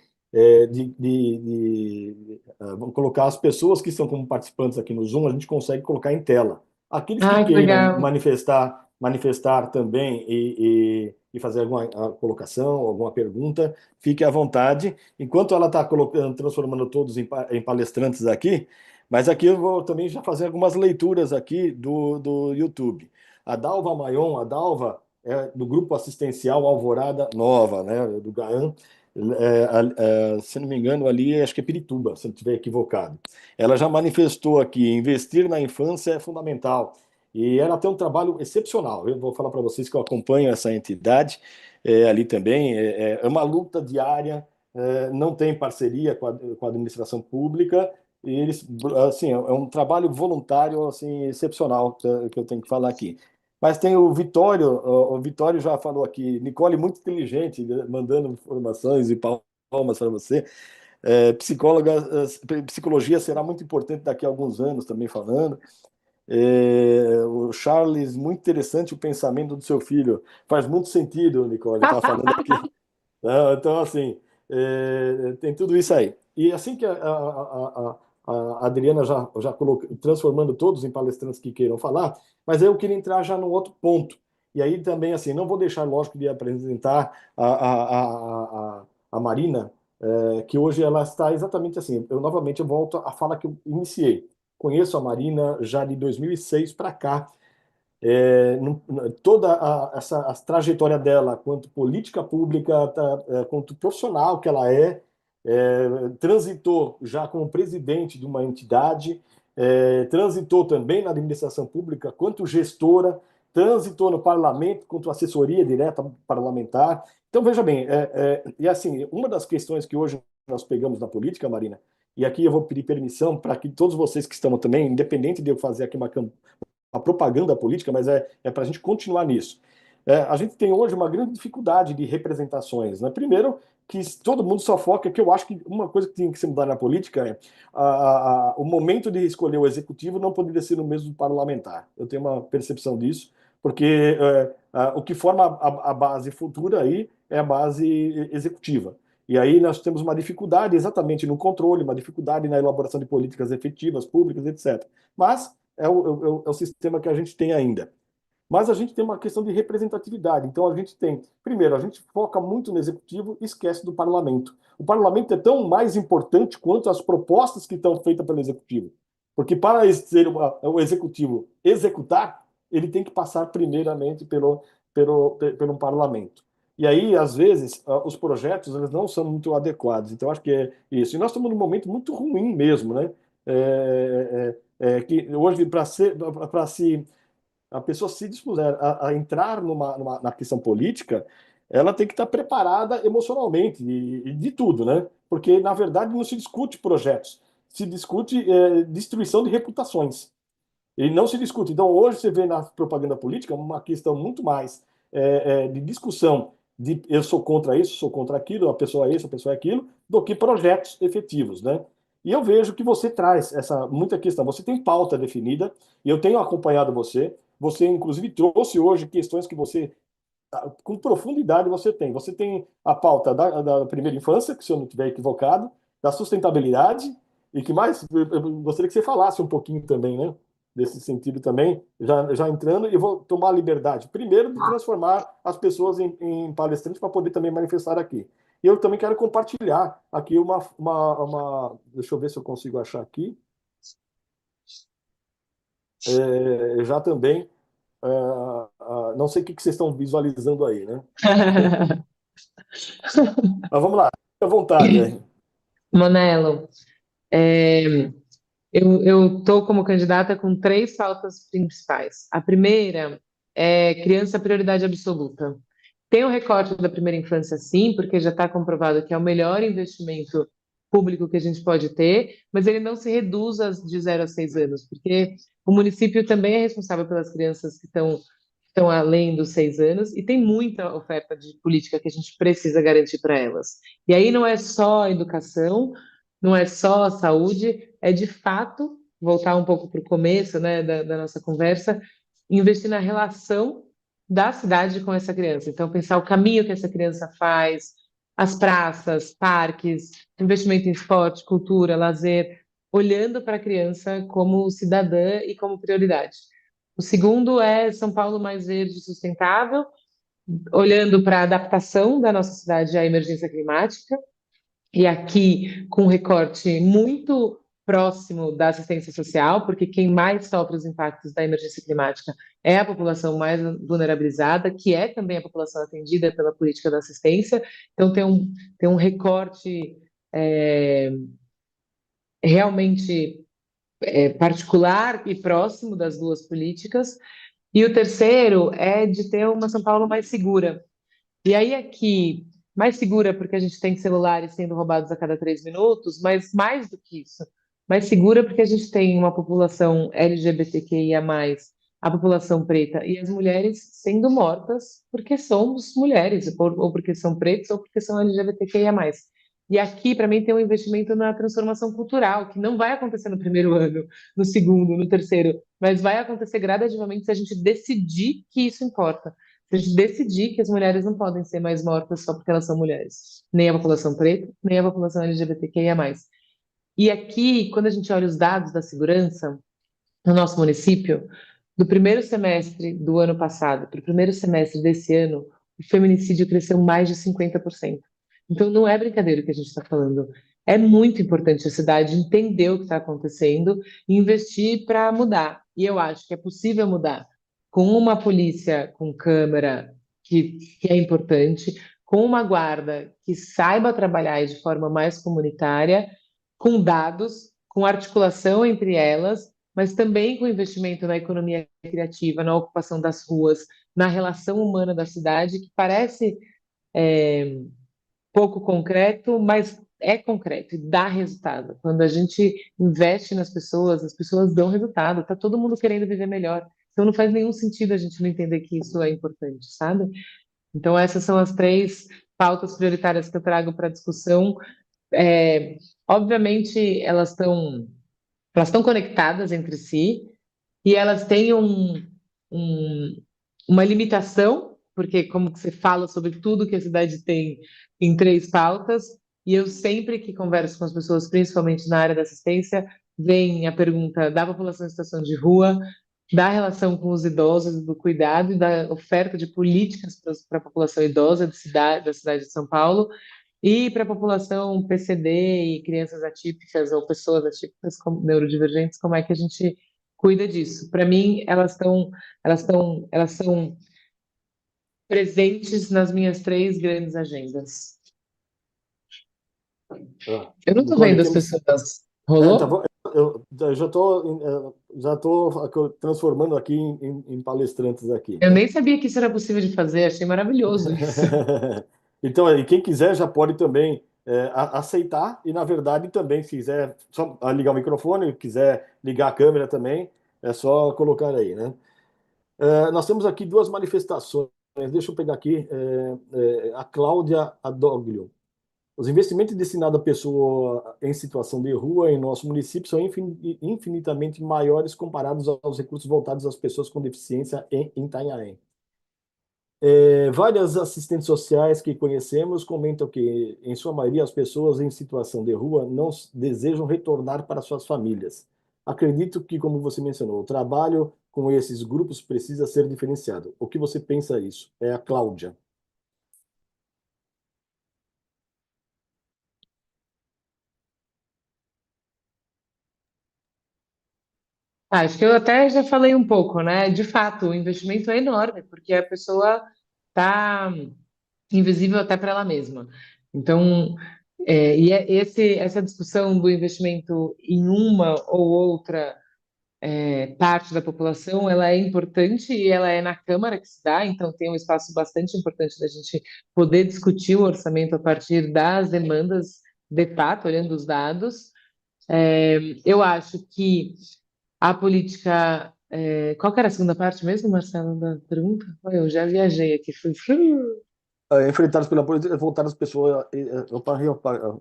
vamos colocar as pessoas que estão como participantes aqui no Zoom, a gente consegue colocar em tela. Aqueles que Ai, que queiram legal. manifestar também e fazer alguma colocação, alguma pergunta, fique à vontade. Enquanto ela está colocando, transformando todos em palestrantes aqui, mas aqui eu vou também já fazer algumas leituras aqui do YouTube. A Dalva Mayon, a Dalva é do Grupo Assistencial Alvorada Nova, né, do GAAN, se não me engano, ali acho que é Pirituba, se não estiver equivocado. Ela já manifestou aqui, investir na infância é fundamental. E ela tem um trabalho excepcional. Eu vou falar para vocês que eu acompanho essa entidade ali também. É uma luta diária, não tem parceria com a administração pública. E eles, assim, é um trabalho voluntário assim excepcional que eu tenho que falar aqui. Mas tem o Vitório, o Vitório já falou aqui, Nicole muito inteligente, né, mandando informações e palmas para você. Psicologia será muito importante daqui a alguns anos, também falando. O Charles, muito interessante o pensamento do seu filho. Faz muito sentido, Nicole, está falando aqui. Então, assim, tem tudo isso aí. E assim que a Adriana já colocou, transformando todos em palestrantes que queiram falar, mas eu queria entrar já num outro ponto. E aí também, assim, não vou deixar, lógico, de apresentar a Marina, que hoje ela está exatamente assim. Novamente, eu volto à fala que eu iniciei. Conheço a Marina já de 2006 para cá, toda a trajetória dela, quanto política pública, quanto profissional que ela transitou já como presidente de uma entidade, transitou também na administração pública, quanto gestora, transitou no parlamento, quanto assessoria direta parlamentar. Então, veja bem, e assim, uma das questões que hoje nós pegamos na política, Marina, e aqui eu vou pedir permissão para que todos vocês que estão também, independente de eu fazer aqui uma propaganda política, mas é para a gente continuar nisso. A gente tem hoje uma grande dificuldade de representações, né? Primeiro, que todo mundo só foca, que eu acho que uma coisa que tem que se mudar na política é o momento de escolher o executivo não poderia ser o mesmo do parlamentar. Eu tenho uma percepção disso, porque o que forma a base futura aí é a base executiva. E aí nós temos uma dificuldade exatamente no controle, uma dificuldade na elaboração de políticas efetivas, públicas, etc. Mas é o sistema que a gente tem ainda. Mas a gente tem uma questão de representatividade. Então a gente tem, primeiro, a gente foca muito no executivo e esquece do parlamento. O parlamento é tão mais importante quanto as propostas que estão feitas pelo executivo. Porque para o executivo executar, ele tem que passar primeiramente pelo parlamento. E aí, às vezes, os projetos eles não são muito adequados. Então, acho que é isso. E nós estamos num momento muito ruim mesmo, né? Que hoje, para se a pessoa se dispuser a entrar na questão política, ela tem que estar preparada emocionalmente e de tudo, né? Porque, na verdade, não se discute projetos, se discute destruição de reputações. E não se discute. Então, hoje você vê na propaganda política uma questão muito mais de discussão de eu sou contra isso, sou contra aquilo, a pessoa é isso, a pessoa é aquilo, do que projetos efetivos, né? E eu vejo que você traz essa muita questão. Você tem pauta definida, e eu tenho acompanhado você. Você, inclusive, trouxe hoje questões que você, com profundidade, você tem. Você tem a pauta da primeira infância, que se eu não estiver equivocado, da sustentabilidade, e que mais? Eu gostaria que você falasse um pouquinho também, né? Desse sentido também, já entrando, e vou tomar a liberdade, primeiro, de transformar as pessoas em palestrantes para poder também manifestar aqui. E eu também quero compartilhar aqui deixa eu ver se eu consigo achar aqui, já também, não sei o que vocês estão visualizando aí, né? Mas vamos lá, fique à vontade aí. Manelo, eu estou como candidata com três pautas principais. A primeira é criança prioridade absoluta. Tem o recorte da primeira infância, sim, porque já está comprovado que é o melhor investimento público que a gente pode ter, mas ele não se reduz de 0 a 6 anos, porque o município também é responsável pelas crianças que estão além dos 6 anos e tem muita oferta de política que a gente precisa garantir para elas. E aí não é só educação, não é só saúde, é de fato, voltar um pouco para o começo, né, da nossa conversa, investir na relação da cidade com essa criança. Então, pensar o caminho que essa criança faz, as praças, parques, investimento em esporte, cultura, lazer, olhando para a criança como cidadã e como prioridade. O segundo é São Paulo mais verde e sustentável, olhando para a adaptação da nossa cidade à emergência climática, e aqui com um recorte muito próximo da assistência social, porque quem mais sofre os impactos da emergência climática é a população mais vulnerabilizada, que é também a população atendida pela política da assistência. Então, tem um recorte realmente particular e próximo das duas políticas. E o terceiro é de ter uma São Paulo mais segura. E aí aqui, mais segura porque a gente tem celulares sendo roubados a cada 3 minutos, mas mais do que isso, mais segura porque a gente tem uma população LGBTQIA+, a população preta e as mulheres sendo mortas porque somos mulheres, ou porque são pretos, ou porque são LGBTQIA+. E aqui, para mim, tem um investimento na transformação cultural, que não vai acontecer no primeiro ano, no segundo, no terceiro, mas vai acontecer gradativamente se a gente decidir que isso importa. Se a gente decidir que as mulheres não podem ser mais mortas só porque elas são mulheres, nem a população preta, nem a população LGBTQIA+. E aqui, quando a gente olha os dados da segurança no nosso município, do primeiro semestre do ano passado para o primeiro semestre desse ano, o feminicídio cresceu mais de 50%. Então, não é brincadeira o que a gente está falando. É muito importante a cidade entender o que está acontecendo e investir para mudar. E eu acho que é possível mudar com uma polícia com câmera, que é importante, com uma guarda que saiba trabalhar de forma mais comunitária, com dados, com articulação entre elas, mas também com investimento na economia criativa, na ocupação das ruas, na relação humana da cidade, que parece pouco concreto, mas é concreto e dá resultado. Quando a gente investe nas pessoas, as pessoas dão resultado. Está todo mundo querendo viver melhor. Então não faz nenhum sentido a gente não entender que isso é importante, sabe? Então essas são as três pautas prioritárias que eu trago para discussão. É, obviamente elas estão conectadas entre si e elas têm um- uma limitação, porque como que você fala sobre tudo que a cidade tem em três pautas, e eu sempre que converso com as pessoas, principalmente na área da assistência, vem a pergunta da população em situação de rua, da relação com os idosos, do cuidado e da oferta de políticas para a população idosa da cidade de São Paulo, e para a população PCD e crianças atípicas ou pessoas atípicas neurodivergentes, como é que a gente cuida disso? Para mim, elas são presentes nas minhas três grandes agendas. Ah, Eu não estou Nicole, vendo as temos. pessoas. Tá Rolou? bom. Eu já estou transformando aqui em palestrantes aqui, Eu né? nem sabia que isso era possível de fazer, achei maravilhoso isso. Então, aí, quem quiser já pode também aceitar e, na verdade, também, se quiser só ligar o microfone, quiser ligar a câmera também, é só colocar aí, né? Nós temos aqui duas manifestações. Deixa eu pegar aqui a Cláudia Adoglio. Os investimentos destinados à pessoa em situação de rua em nosso município são infinitamente maiores comparados aos recursos voltados às pessoas com deficiência em Itanhaém. Várias assistentes sociais que conhecemos comentam que, em sua maioria, as pessoas em situação de rua não desejam retornar para suas famílias. Acredito que, como você mencionou, o trabalho com esses grupos precisa ser diferenciado. O que você pensa isso? É a Cláudia. Acho que eu até já falei um pouco, né? De fato, o investimento é enorme, porque a pessoa está invisível até para ela mesma. Então, essa discussão do investimento em uma ou outra parte da população, ela é importante e ela é na Câmara que se dá, então tem um espaço bastante importante da gente poder discutir o orçamento a partir das demandas de fato, olhando os dados. Eu acho que a política. Qual que era a segunda parte mesmo, Marcelo, da pergunta? Eu já viajei aqui. Enfrentados pela polícia, voltaram as pessoas.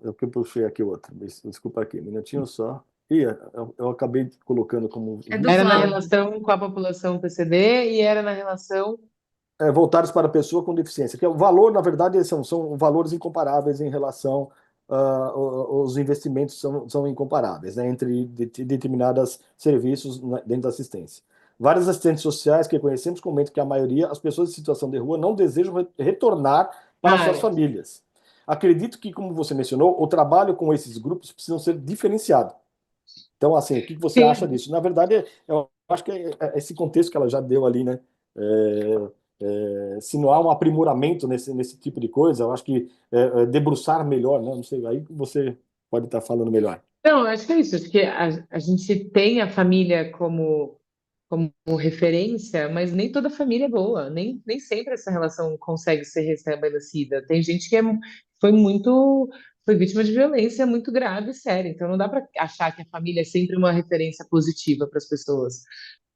Eu que puxei aqui outra. Desculpa aqui, um minutinho só. Eu acabei colocando como É do Era na Cláudio. relação com a população PCD e era na relação. voltados para a pessoa com deficiência. Que é o valor, na verdade, são valores incomparáveis em relação. Os investimentos são incomparáveis, né, entre determinados serviços dentro da assistência. Vários assistentes sociais que conhecemos comentam que a maioria, as pessoas em situação de rua, não desejam retornar para suas Ah, famílias. Acredito que, como você mencionou, o trabalho com esses grupos precisa ser diferenciado. Então, assim, o que você acha sim. disso? Na verdade, eu acho que é esse contexto que ela já deu ali, né? Se não há um aprimoramento nesse tipo de coisa, eu acho que debruçar melhor, né? Não sei, aí você pode estar falando melhor. Não, eu acho que é isso. Acho que a gente tem a família como referência, mas nem toda família é boa. Nem sempre essa relação consegue ser restabelecida. Tem gente que foi muito. Foi vítima de violência muito grave e séria. Então não dá para achar que a família é sempre uma referência positiva para as pessoas.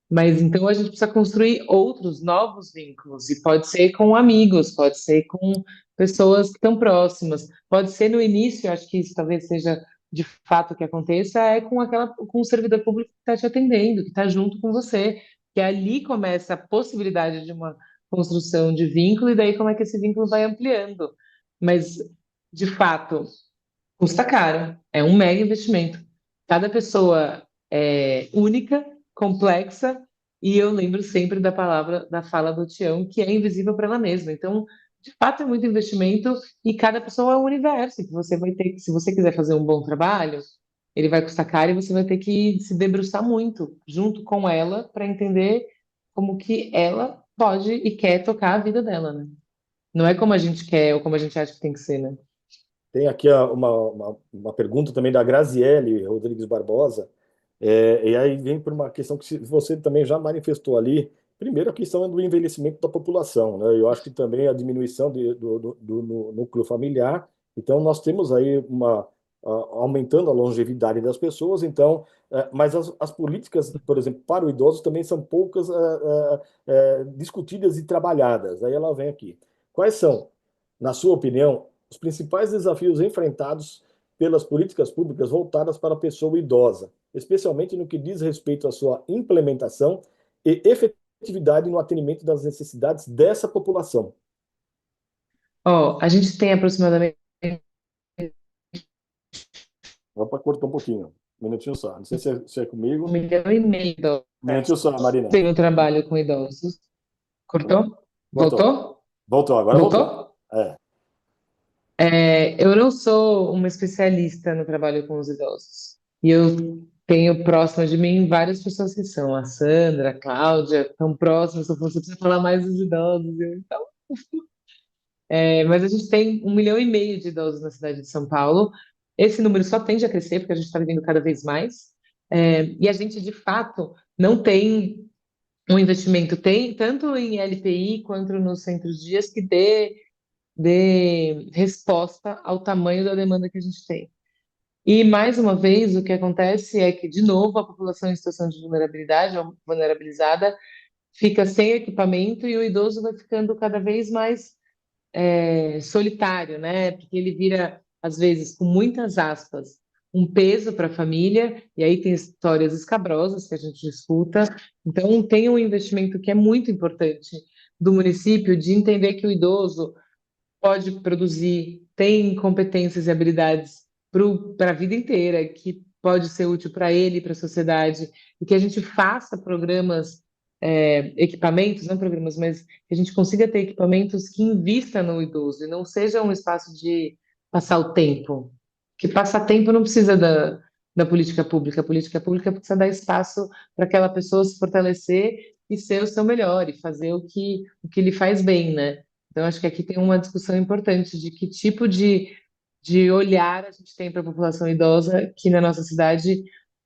Mas então a gente precisa construir outros novos vínculos, e pode ser com amigos, pode ser com pessoas que estão próximas, pode ser no início, acho que isso talvez seja de fato o que aconteça, é com o servidor público que está te atendendo, que está junto com você, que ali começa a possibilidade de uma construção de vínculo, e daí como é que esse vínculo vai ampliando. Mas, de fato, custa caro, é um mega investimento. Cada pessoa é única, complexa, e eu lembro sempre da fala do Tião, que é invisível para ela mesma. Então, de fato, é muito investimento e cada pessoa é um universo que você vai ter que, se você quiser fazer um bom trabalho, ele vai custar caro e você vai ter que se debruçar muito junto com ela para entender como que ela pode e quer tocar a vida dela, né? Não é como a gente quer ou como a gente acha que tem que ser, né? Tem aqui uma pergunta também da Graziele Rodrigues Barbosa, e aí vem por uma questão que você também já manifestou ali. Primeiro, a questão é do envelhecimento da população, né? Eu acho que também a diminuição do núcleo familiar. Então, nós temos aí aumentando a longevidade das pessoas, então, mas as políticas, por exemplo, para o idoso também são poucas discutidas e trabalhadas. Aí ela vem aqui. Quais são, na sua opinião, os principais desafios enfrentados pelas políticas públicas voltadas para a pessoa idosa, especialmente no que diz respeito à sua implementação e efetividade no atendimento das necessidades dessa população? Ó, a gente tem aproximadamente Opa, cortou um pouquinho. Um minutinho só. Não sei se é um comigo. milhão e meio de Um minutinho só, Marina. tem no trabalho com idosos. Cortou? Voltou. Voltou? Voltou, agora voltou. Voltou? É. Eu não sou uma especialista no trabalho com os idosos. E eu tenho próximo de mim várias pessoas que são. A Sandra, a Cláudia, tão próximas. Se eu fosse, precisa falar mais dos idosos. Então, mas a gente tem 1,5 milhão de idosos na cidade de São Paulo. Esse número só tende a crescer, porque a gente está vivendo cada vez mais. E a gente, de fato, não tem um investimento, tem tanto em LPI quanto nos centros de dias que dê resposta ao tamanho da demanda que a gente tem. E, mais uma vez, o que acontece é que, de novo, a população em situação de vulnerabilidade ou vulnerabilizada fica sem equipamento e o idoso vai ficando cada vez mais solitário, né? Porque ele vira, às vezes, com muitas aspas, um peso para a família, e aí tem histórias escabrosas que a gente escuta. Então, tem um investimento que é muito importante do município de entender que o idoso pode produzir, tem competências e habilidades para a vida inteira, que pode ser útil para ele e para a sociedade, e que a gente faça programas, equipamentos, não programas, mas que a gente consiga ter equipamentos que invista no idoso e não seja um espaço de passar o tempo. Que passar tempo não precisa da política pública. A política pública precisa dar espaço para aquela pessoa se fortalecer e ser o seu melhor e fazer o que lhe faz bem, né? Então, acho que aqui tem uma discussão importante de que tipo de olhar a gente tem para a população idosa, que na nossa cidade,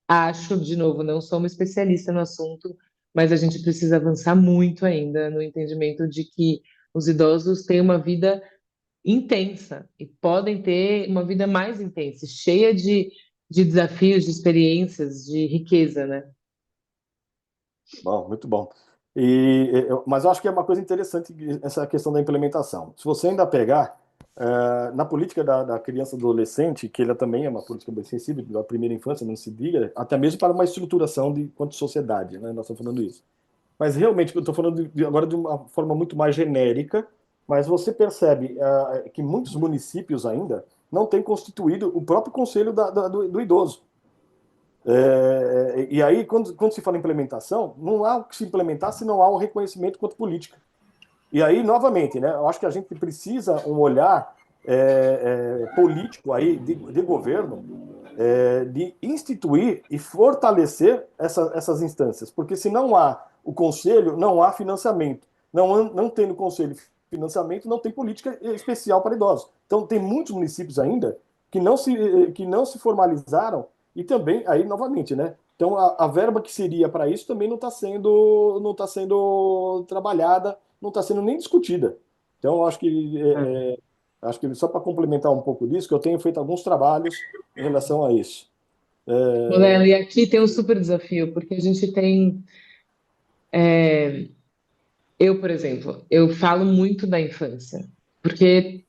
acho, de novo, não sou uma especialista no assunto, mas a gente precisa avançar muito ainda no entendimento de que os idosos têm uma vida intensa e podem ter uma vida mais intensa, cheia de desafios, de experiências, de riqueza, né? Bom, muito bom. Mas eu acho que é uma coisa interessante essa questão da implementação. Se você ainda pegar na política da criança e do adolescente, que ela também é uma política bem sensível, da primeira infância, não se diga, até mesmo para uma estruturação de quanto sociedade, né? Nós estamos falando isso. Mas realmente, eu estou falando agora de uma forma muito mais genérica, mas você percebe que muitos municípios ainda não têm constituído o próprio conselho do idoso. E aí, quando se fala em implementação, não há o que se implementar se não há um reconhecimento quanto política. E aí, novamente, né, eu acho que a gente precisa um olhar político aí de governo, de instituir e fortalecer essas instâncias, porque se não há o conselho, não há financiamento. Não tendo conselho e financiamento, não tem política especial para idosos. Então, tem muitos municípios ainda que não se formalizaram e também, aí, novamente, né? Então, a verba que seria para isso também não está sendo trabalhada, não está sendo nem discutida. Então, eu acho que só para complementar um pouco disso, que eu tenho feito alguns trabalhos em relação a isso. Morelli, e aqui tem um super desafio, porque a gente tem. Eu, por exemplo, eu falo muito da infância, porque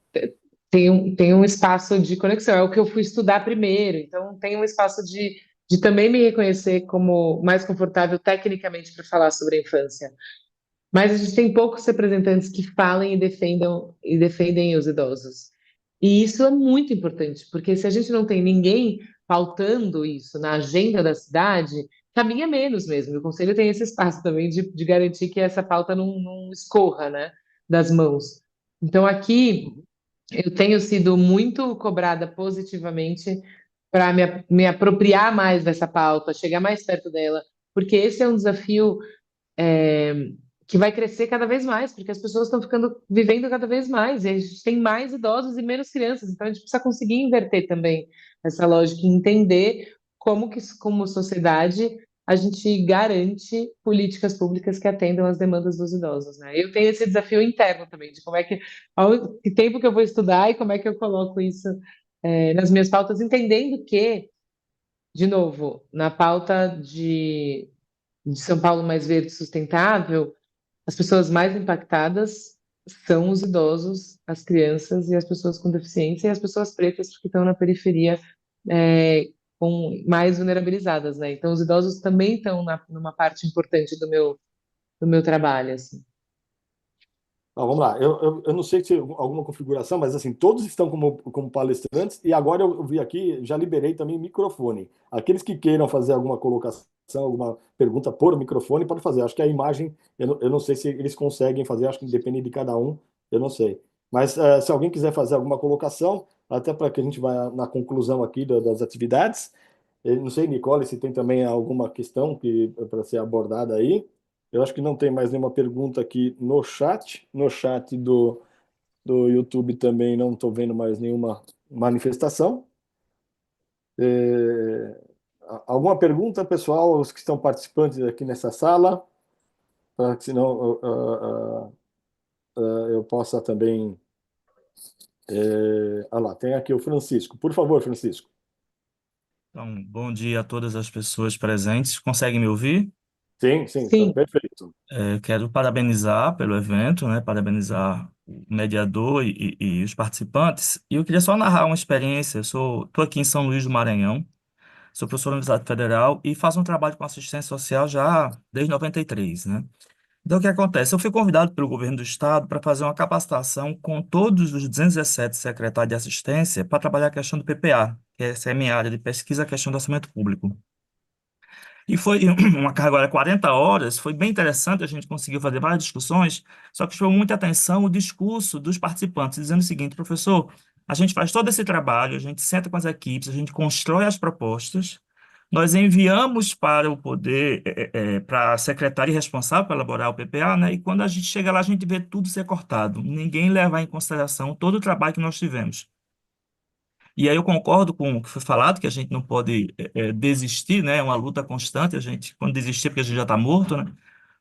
tem um espaço de conexão, é o que eu fui estudar primeiro, então tem um espaço de também me reconhecer como mais confortável tecnicamente para falar sobre a infância. Mas a gente tem poucos representantes que falem e defendem os idosos. E isso é muito importante, porque se a gente não tem ninguém pautando isso na agenda da cidade, caminha menos mesmo. E o Conselho tem esse espaço também de garantir que essa pauta não escorra, né, das mãos. Então, aqui, eu tenho sido muito cobrada positivamente para me apropriar mais dessa pauta, chegar mais perto dela, porque esse é um desafio é, que vai crescer cada vez mais, porque as pessoas estão vivendo cada vez mais, e a gente tem mais idosos e menos crianças, então a gente precisa conseguir inverter também essa lógica e entender como que, como sociedade, a gente garante políticas públicas que atendam às demandas dos idosos, né? Eu tenho esse desafio interno também, de como é que, que tempo que eu vou estudar e como é que eu coloco isso nas minhas pautas, entendendo que, de novo, na pauta de São Paulo Mais Verde e Sustentável, as pessoas mais impactadas são os idosos, as crianças e as pessoas com deficiência e as pessoas pretas que estão na periferia, é, mais vulnerabilizadas, né? Então, os idosos também estão numa parte importante do meu trabalho, assim. Vamos lá. Eu não sei se alguma configuração, mas assim, todos estão como palestrantes e agora eu vi aqui, já liberei também microfone. Aqueles que queiram fazer alguma colocação, alguma pergunta por microfone, pode fazer. Acho que a imagem, eu não sei se eles conseguem fazer, acho que depende de cada um, eu não sei. Mas se alguém quiser fazer alguma colocação, até para que a gente vá na conclusão aqui das atividades, eu não sei, Nicole, se tem também alguma questão que para ser abordada aí. Eu acho que não tem mais nenhuma pergunta aqui no chat. No chat do YouTube também não estou vendo mais nenhuma manifestação. É, alguma pergunta, pessoal, os que estão participantes aqui nessa sala? Para que senão eu possa também. Lá, tem aqui o Francisco. Por favor, Francisco. Então, bom dia a todas as pessoas presentes. Conseguem me ouvir? Sim, sim, tá Sim, perfeito. Quero parabenizar pelo evento, né? Parabenizar o mediador e os participantes. E eu queria só narrar uma experiência. Estou aqui em São Luís do Maranhão, sou professor da Universidade Federal e faço um trabalho com assistência social já desde 93, né? Então, o que acontece? Eu fui convidado pelo governo do estado para fazer uma capacitação com todos os 217 secretários de assistência para trabalhar a questão do PPA, que essa é a minha área de pesquisa, a questão do orçamento público. E foi uma carga horária 40 horas, foi bem interessante, a gente conseguiu fazer várias discussões, só que chamou muita atenção o discurso dos participantes, dizendo o seguinte: professor, a gente faz todo esse trabalho, a gente senta com as equipes, a gente constrói as propostas, nós enviamos para o poder, para a secretaria responsável por elaborar o PPA, né? E quando a gente chega lá, a gente vê tudo ser cortado, ninguém leva em consideração todo o trabalho que nós tivemos. E aí eu concordo com o que foi falado, que a gente não pode desistir, né? É uma luta constante, a gente, quando desistir, é porque a gente já está morto, né?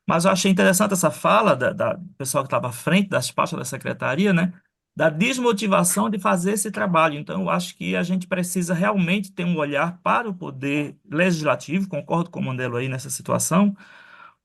Mas eu achei interessante essa fala do pessoal que estava à frente das pastas da secretaria, né? Da desmotivação de fazer esse trabalho. Então, eu acho que a gente precisa realmente ter um olhar para o poder legislativo, concordo com o Mandelo aí nessa situação,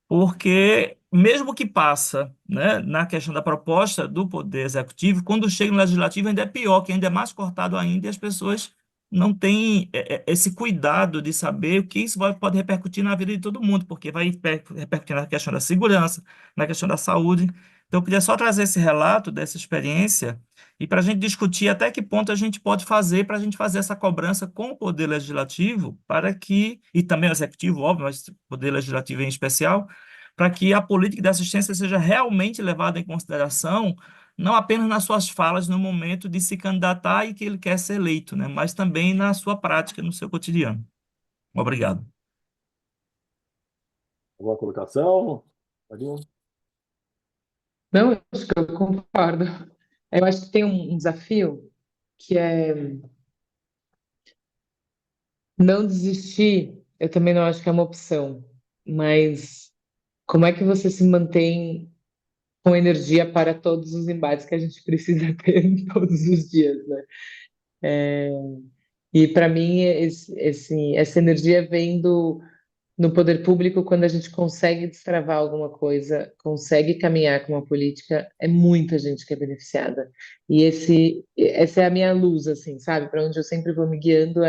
porque mesmo que passa, né, na questão da proposta do Poder Executivo, quando chega no Legislativo ainda é pior, que ainda é mais cortado ainda, e as pessoas não têm esse cuidado de saber o que isso pode repercutir na vida de todo mundo, porque vai repercutir na questão da segurança, na questão da saúde. Então, eu queria só trazer esse relato dessa experiência e para a gente discutir até que ponto a gente pode fazer para a gente fazer essa cobrança com o Poder Legislativo, para que, e também o Executivo, óbvio, mas o Poder Legislativo em especial, para que a política de assistência seja realmente levada em consideração, não apenas nas suas falas no momento de se candidatar e que ele quer ser eleito, né, mas também na sua prática, no seu cotidiano. Obrigado. Alguma colocação? Marinho? não, eu acho que eu concordo. Eu acho que tem um desafio que é não desistir. Eu também não acho que é uma opção, mas como é que você se mantém com energia para todos os embates que a gente precisa ter todos os dias, né? E para mim, essa energia vem no poder público quando a gente consegue destravar alguma coisa, consegue caminhar com uma política, é muita gente que é beneficiada. E essa é a minha luz, assim, sabe? Para onde eu sempre vou me guiando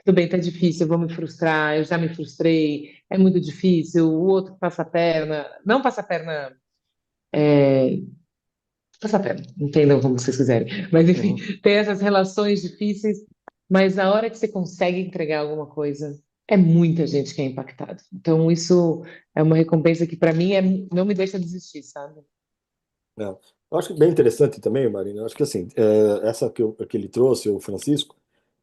tudo bem, tá difícil, eu vou me frustrar, eu já me frustrei, é muito difícil, o outro passa a perna, não passa a perna, passa a perna, entendam como vocês quiserem. Mas, enfim, Uhum. tem essas relações difíceis, mas a hora que você consegue entregar alguma coisa, é muita gente que é impactada. Então, isso é uma recompensa que, para mim, não me deixa desistir, sabe? É. Eu acho que bem interessante também, Marina. Eu acho que assim, essa que ele trouxe, o Francisco,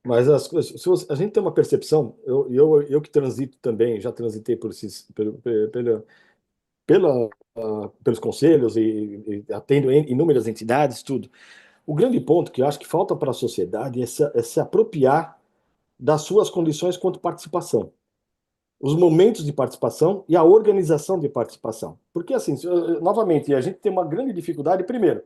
mas as coisas, a gente tem uma percepção, eu que transito também, já transitei por pelos conselhos e atendo inúmeras entidades, tudo. O grande ponto que eu acho que falta para a sociedade é se apropriar das suas condições quanto participação, os momentos de participação e a organização de participação. Porque, assim, novamente, a gente tem uma grande dificuldade, primeiro.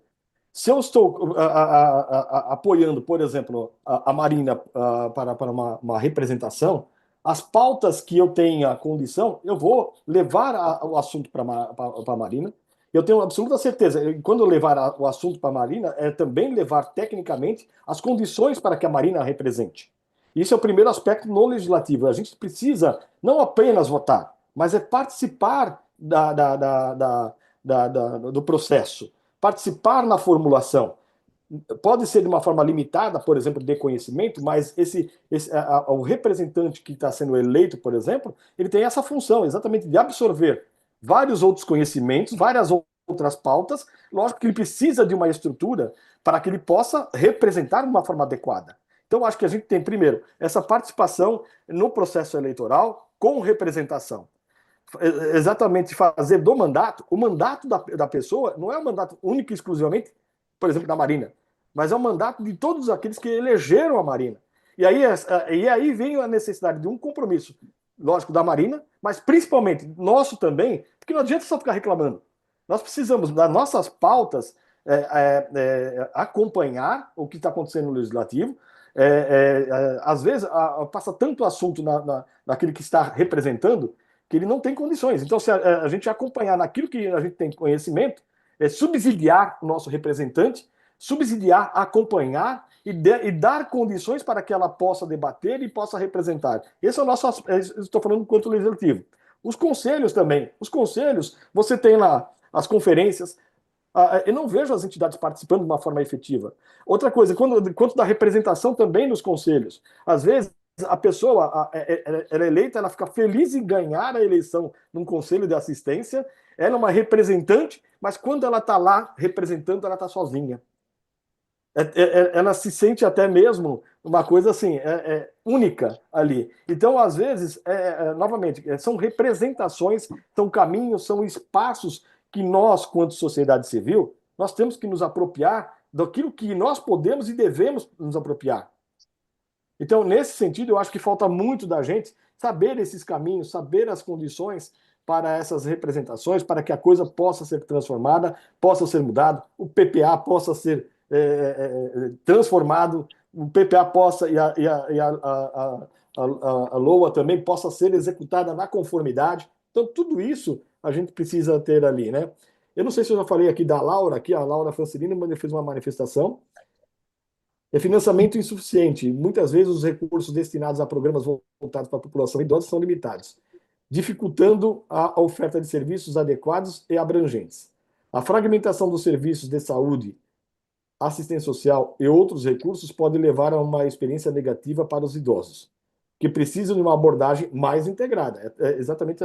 Se eu estou apoiando, por exemplo, a Marina para uma representação, as pautas que eu tenha condição, eu vou levar o assunto para a Marina. Eu tenho absoluta certeza, quando eu levar o assunto para a Marina, é também levar tecnicamente as condições para que a Marina represente. Isso é o primeiro aspecto no legislativo. A gente precisa não apenas votar, mas é participar do processo, participar na formulação. Pode ser de uma forma limitada, por exemplo, de conhecimento, mas o representante que está sendo eleito, por exemplo, ele tem essa função exatamente de absorver vários outros conhecimentos, várias outras pautas. Lógico que ele precisa de uma estrutura para que ele possa representar de uma forma adequada. Então, acho que a gente tem, primeiro, essa participação no processo eleitoral com representação. Exatamente fazer do mandato, o mandato da pessoa não é um mandato único e exclusivamente, por exemplo, da Marina, mas é um mandato de todos aqueles que elegeram a Marina. E aí vem a necessidade de um compromisso, lógico, da Marina, mas principalmente nosso também, porque não adianta só ficar reclamando. Nós precisamos, das nossas pautas, acompanhar o que está acontecendo no Legislativo. Às vezes passa tanto assunto naquele que está representando que ele não tem condições. Então, se a gente acompanhar naquilo que a gente tem conhecimento, subsidiar o nosso representante, subsidiar, acompanhar e dar condições para que ela possa debater e possa representar. Esse é o nosso, estou falando quanto legislativo. Os conselhos também. Os conselhos, você tem lá as conferências. Eu não vejo as entidades participando de uma forma efetiva. Outra coisa, quanto da representação também nos conselhos. Às vezes, a pessoa ela é eleita, ela fica feliz em ganhar a eleição num conselho de assistência, ela é uma representante, mas quando ela está lá representando, ela está sozinha. Ela se sente até mesmo uma coisa assim, única ali. Então, às vezes, novamente, são representações, são caminhos, são espaços que nós, quanto sociedade civil, nós temos que nos apropriar daquilo que nós podemos e devemos nos apropriar. Então, nesse sentido, eu acho que falta muito da gente saber esses caminhos, saber as condições para essas representações, para que a coisa possa ser transformada, possa ser mudada, o PPA possa ser transformado, o PPA possa e a LOA também possa ser executada na conformidade. Então, tudo isso a gente precisa ter ali, né? Eu não sei se eu já falei aqui da Laura, aqui, a Laura Francilini fez uma manifestação. É financiamento insuficiente. Muitas vezes os recursos destinados a programas voltados para a população idosa são limitados, dificultando a oferta de serviços adequados e abrangentes. A fragmentação dos serviços de saúde, assistência social e outros recursos pode levar a uma experiência negativa para os idosos, que precisam de uma abordagem mais integrada. É exatamente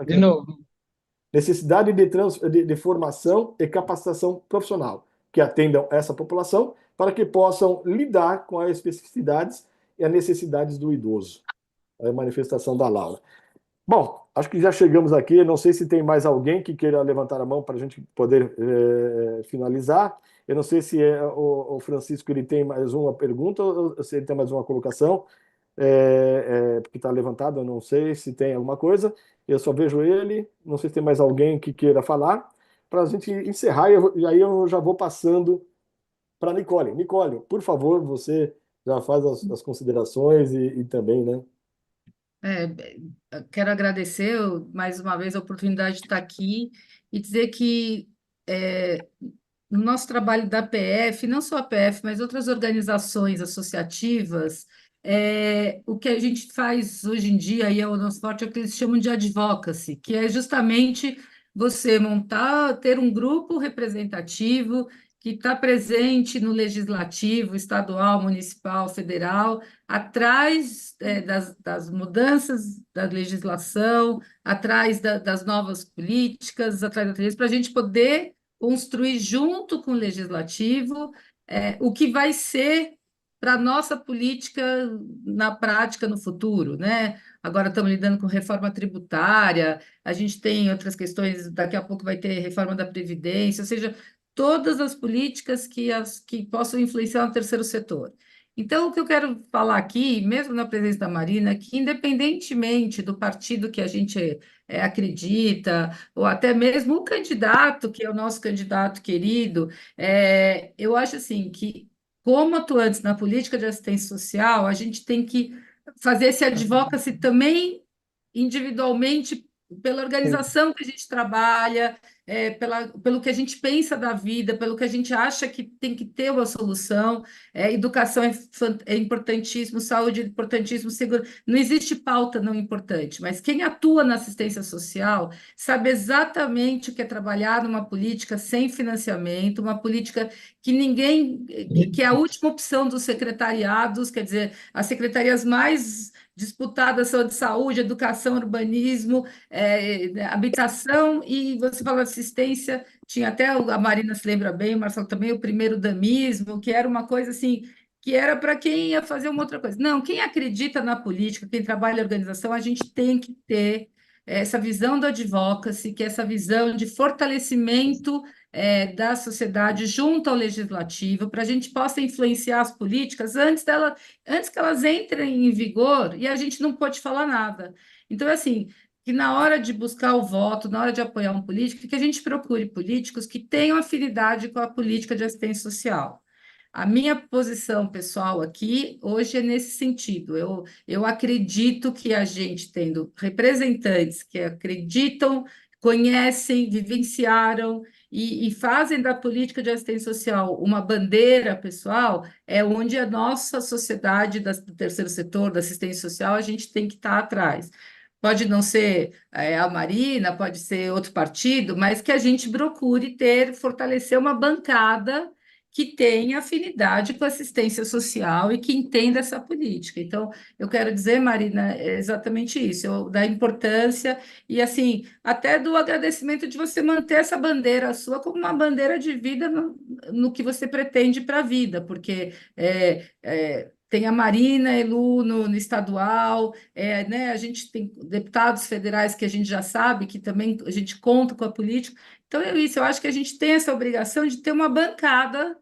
De novo. necessidade de formação e capacitação profissional que atendam essa população para que possam lidar com as especificidades e as necessidades do idoso. É a manifestação da Laura. Bom, acho que já chegamos aqui. Não sei se tem mais alguém que queira levantar a mão para a gente poder finalizar. Eu não sei se o Francisco ele tem mais uma pergunta ou se ele tem mais uma colocação, porque está levantado. Eu não sei se tem alguma coisa. Eu só vejo ele. Não sei se tem mais alguém que queira falar. Para a gente encerrar, e aí eu já vou passando para Nicole. Nicole, por favor, você já faz as considerações e também, né? Quero agradecer mais uma vez a oportunidade de estar aqui e dizer que no nosso trabalho da PF, não só a PF, mas outras organizações associativas, o que a gente faz hoje em dia, e é o nosso forte, é o que eles chamam de advocacy, que é justamente você ter um grupo representativo que está presente no legislativo, estadual, municipal, federal, atrás das mudanças da legislação, atrás das novas políticas, atrás da para a gente poder construir junto com o legislativo o que vai ser para a nossa política na prática no futuro, né? Agora estamos lidando com reforma tributária, a gente tem outras questões, daqui a pouco vai ter reforma da Previdência, ou seja, todas as políticas que possam influenciar no terceiro setor. Então, o que eu quero falar aqui, mesmo na presença da Marina, é que independentemente do partido que a gente acredita, ou até mesmo o candidato, que é o nosso candidato querido, eu acho assim que, como atuantes na política de assistência social, a gente tem que fazer esse advocacy também individualmente pela Sim. organização que a gente trabalha, pelo que a gente pensa da vida, pelo que a gente acha que tem que ter uma solução. Educação é importantíssimo, saúde é importantíssimo, segurança. Não existe pauta não importante, mas quem atua na assistência social sabe exatamente o que é trabalhar numa política sem financiamento, uma política que ninguém, que é a última opção dos secretariados, quer dizer, as secretarias mais disputadas são de saúde, educação, urbanismo, habitação, e você fala assistência, tinha até a Marina se lembra bem, o Marcelo também, o primeiro damismo, que era uma coisa assim, que era para quem ia fazer uma outra coisa. Não, quem acredita na política, quem trabalha em organização, a gente tem que ter essa visão do advocacy, que é essa visão de fortalecimento da sociedade junto ao legislativo, para a gente possa influenciar as políticas antes que elas entrem em vigor e a gente não pode falar nada. Então, assim, que na hora de buscar o voto, na hora de apoiar um político, que a gente procure políticos que tenham afinidade com a política de assistência social. A minha posição pessoal aqui hoje é nesse sentido. Eu acredito que a gente, tendo representantes que acreditam, conhecem, vivenciaram e fazem da política de assistência social uma bandeira pessoal, é onde a nossa sociedade do terceiro setor, da assistência social, a gente tem que estar atrás. Pode não ser a Marina, pode ser outro partido, mas que a gente procure fortalecer uma bancada que tenha afinidade com a assistência social e que entenda essa política. Então, eu quero dizer, Marina, é exatamente isso, da importância e, assim, até do agradecimento de você manter essa bandeira sua como uma bandeira de vida no que você pretende para a vida, porque tem a Marina Elu no estadual, né, a gente tem deputados federais que a gente já sabe que também a gente conta com a política. Então, é isso, eu acho que a gente tem essa obrigação de ter uma bancada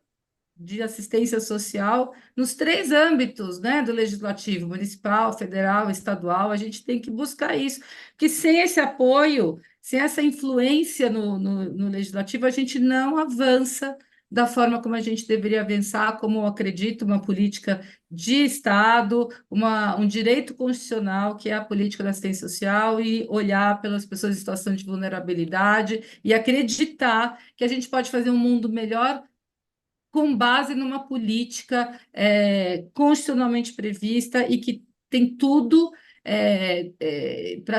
de assistência social nos três âmbitos, né, do legislativo, municipal, federal, estadual, a gente tem que buscar isso, porque sem esse apoio, sem essa influência no legislativo, a gente não avança da forma como a gente deveria avançar, como eu acredito, uma política de Estado, um direito constitucional, que é a política da assistência social, e olhar pelas pessoas em situação de vulnerabilidade e acreditar que a gente pode fazer um mundo melhor com base numa política constitucionalmente prevista e que tem tudo para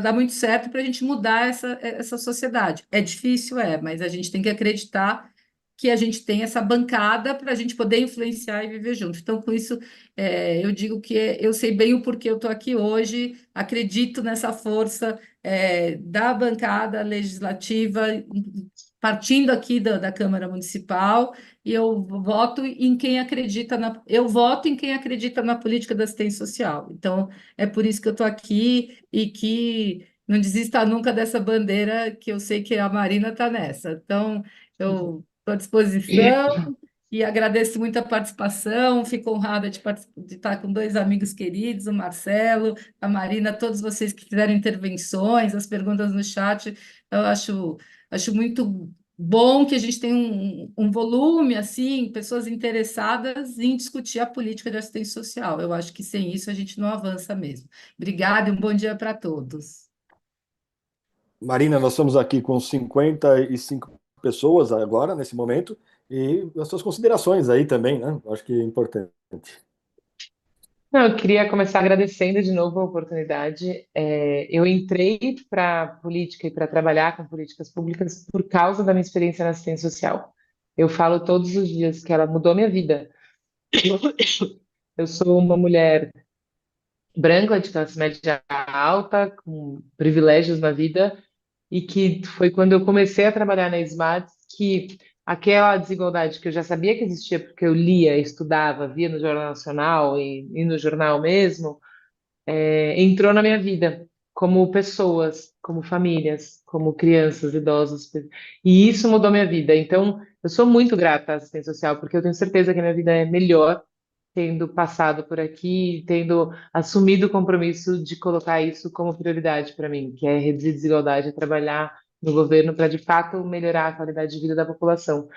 dar muito certo para a gente mudar essa sociedade. É difícil, mas a gente tem que acreditar que a gente tem essa bancada para a gente poder influenciar e viver junto. Então, com isso, eu digo que eu sei bem o porquê eu estou aqui hoje, acredito nessa força da bancada legislativa, partindo aqui da Câmara Municipal, e eu voto em quem acredita na política da assistência social. Então, é por isso que eu estou aqui e que não desista nunca dessa bandeira, que eu sei que a Marina está nessa. Então, eu estou à disposição e agradeço muito a participação, fico honrada de estar com dois amigos queridos, o Marcelo, a Marina, todos vocês que fizeram intervenções, as perguntas no chat, eu acho muito bom que a gente tenha um volume, assim, pessoas interessadas em discutir a política de assistência social. Eu acho que sem isso a gente não avança mesmo. Obrigada e um bom dia para todos. Marina, nós estamos aqui com 55 pessoas agora, nesse momento, e as suas considerações aí também, né? Acho que é importante. Não, eu queria começar agradecendo de novo a oportunidade. Eu entrei para a política e para trabalhar com políticas públicas por causa da minha experiência na assistência social. Eu falo todos os dias que ela mudou minha vida. Eu sou uma mulher branca de classe média alta, com privilégios na vida, e que foi quando eu comecei a trabalhar na SMART que aquela desigualdade que eu já sabia que existia, porque eu lia, estudava, via no Jornal Nacional e no jornal mesmo, entrou na minha vida, como pessoas, como famílias, como crianças, idosos, e isso mudou minha vida. Então, eu sou muito grata à assistência social, porque eu tenho certeza que a minha vida é melhor tendo passado por aqui, tendo assumido o compromisso de colocar isso como prioridade para mim, que é reduzir desigualdade e trabalhar no governo para, de fato, melhorar a qualidade de vida da população.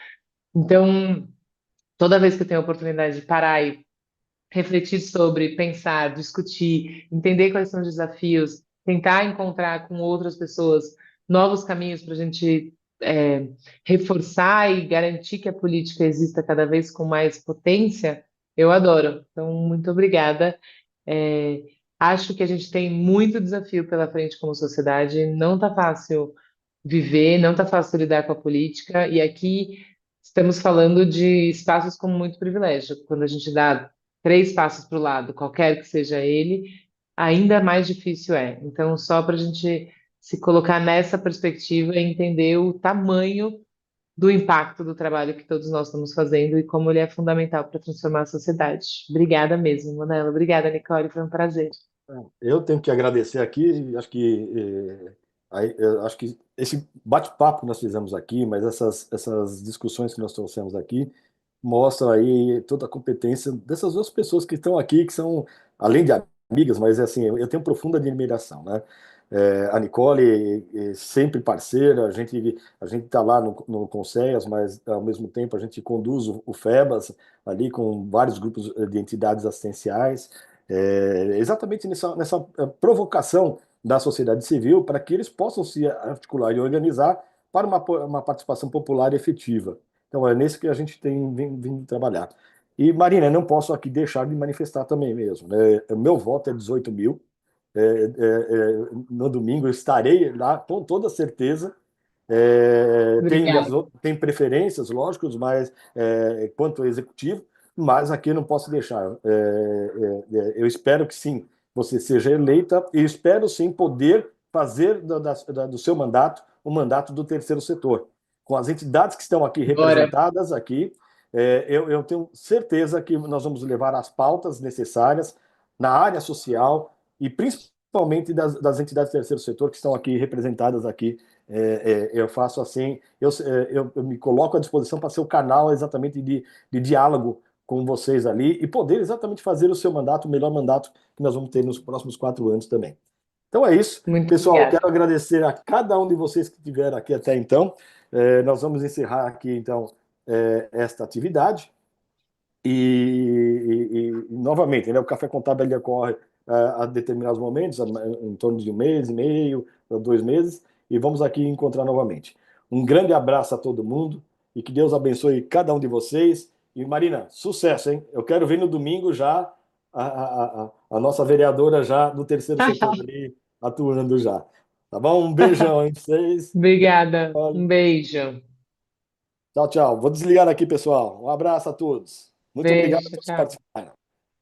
Então, toda vez que eu tenho a oportunidade de parar e refletir sobre, pensar, discutir, entender quais são os desafios, tentar encontrar com outras pessoas novos caminhos para a gente reforçar e garantir que a política exista cada vez com mais potência, eu adoro. Então, muito obrigada. É, acho que a gente tem muito desafio pela frente como sociedade. Não está fácil viver, não está fácil lidar com a política, e aqui estamos falando de espaços com muito privilégio. Quando a gente dá 3 passos para o lado, qualquer que seja ele, ainda mais difícil é. Então, só para a gente se colocar nessa perspectiva e entender o tamanho do impacto do trabalho que todos nós estamos fazendo e como ele é fundamental para transformar a sociedade. Obrigada mesmo, Manela. Obrigada, Nicole. Foi um prazer. Eu tenho que agradecer aqui, acho que acho que esse bate-papo que nós fizemos aqui, mas essas discussões que nós trouxemos aqui, mostram aí toda a competência dessas duas pessoas que estão aqui, que são, além de amigas, mas assim, eu tenho profunda admiração, né? A Nicole, sempre parceira, a gente está lá no Conselhas, mas ao mesmo tempo a gente conduz o FEBAS ali com vários grupos de entidades assistenciais, exatamente nessa provocação da sociedade civil para que eles possam se articular e organizar para uma participação popular efetiva. Então, é nesse que a gente tem vindo trabalhar. E, Marina, eu não posso aqui deixar de manifestar também mesmo, né? O meu voto é 18 mil. No domingo eu estarei lá com toda certeza. Obrigada. Tem preferências, lógicos, mas quanto ao executivo, mas aqui eu não posso deixar. Eu espero que sim, você seja eleita e espero sim poder fazer do seu mandato o mandato do terceiro setor. Com as entidades que estão aqui Bora. representadas aqui, eu tenho certeza que nós vamos levar as pautas necessárias na área social e principalmente das entidades do terceiro setor que estão aqui representadas aqui. Eu faço assim, eu me coloco à disposição para ser o canal exatamente de diálogo com vocês ali e poder exatamente fazer o seu mandato, o melhor mandato que nós vamos ter nos próximos 4 anos também. Então é isso. Muito Pessoal, obrigada. quero agradecer a cada um de vocês que estiveram aqui até então. Nós vamos encerrar aqui, então, esta atividade. Novamente, né, o Café Contábil ele ocorre a determinados momentos, em torno de 1 mês e meio, 2 meses, e vamos aqui encontrar novamente. Um grande abraço a todo mundo e que Deus abençoe cada um de vocês. E Marina, sucesso, hein? Eu quero ver no domingo já a nossa vereadora já do terceiro setor ali atuando já. Tá bom? Um beijão, hein, pra vocês. Obrigada. Um beijo. Tchau, tchau. Vou desligar aqui, pessoal. Um abraço a todos. Muito obrigado a Beijo, todos que tchau. participaram.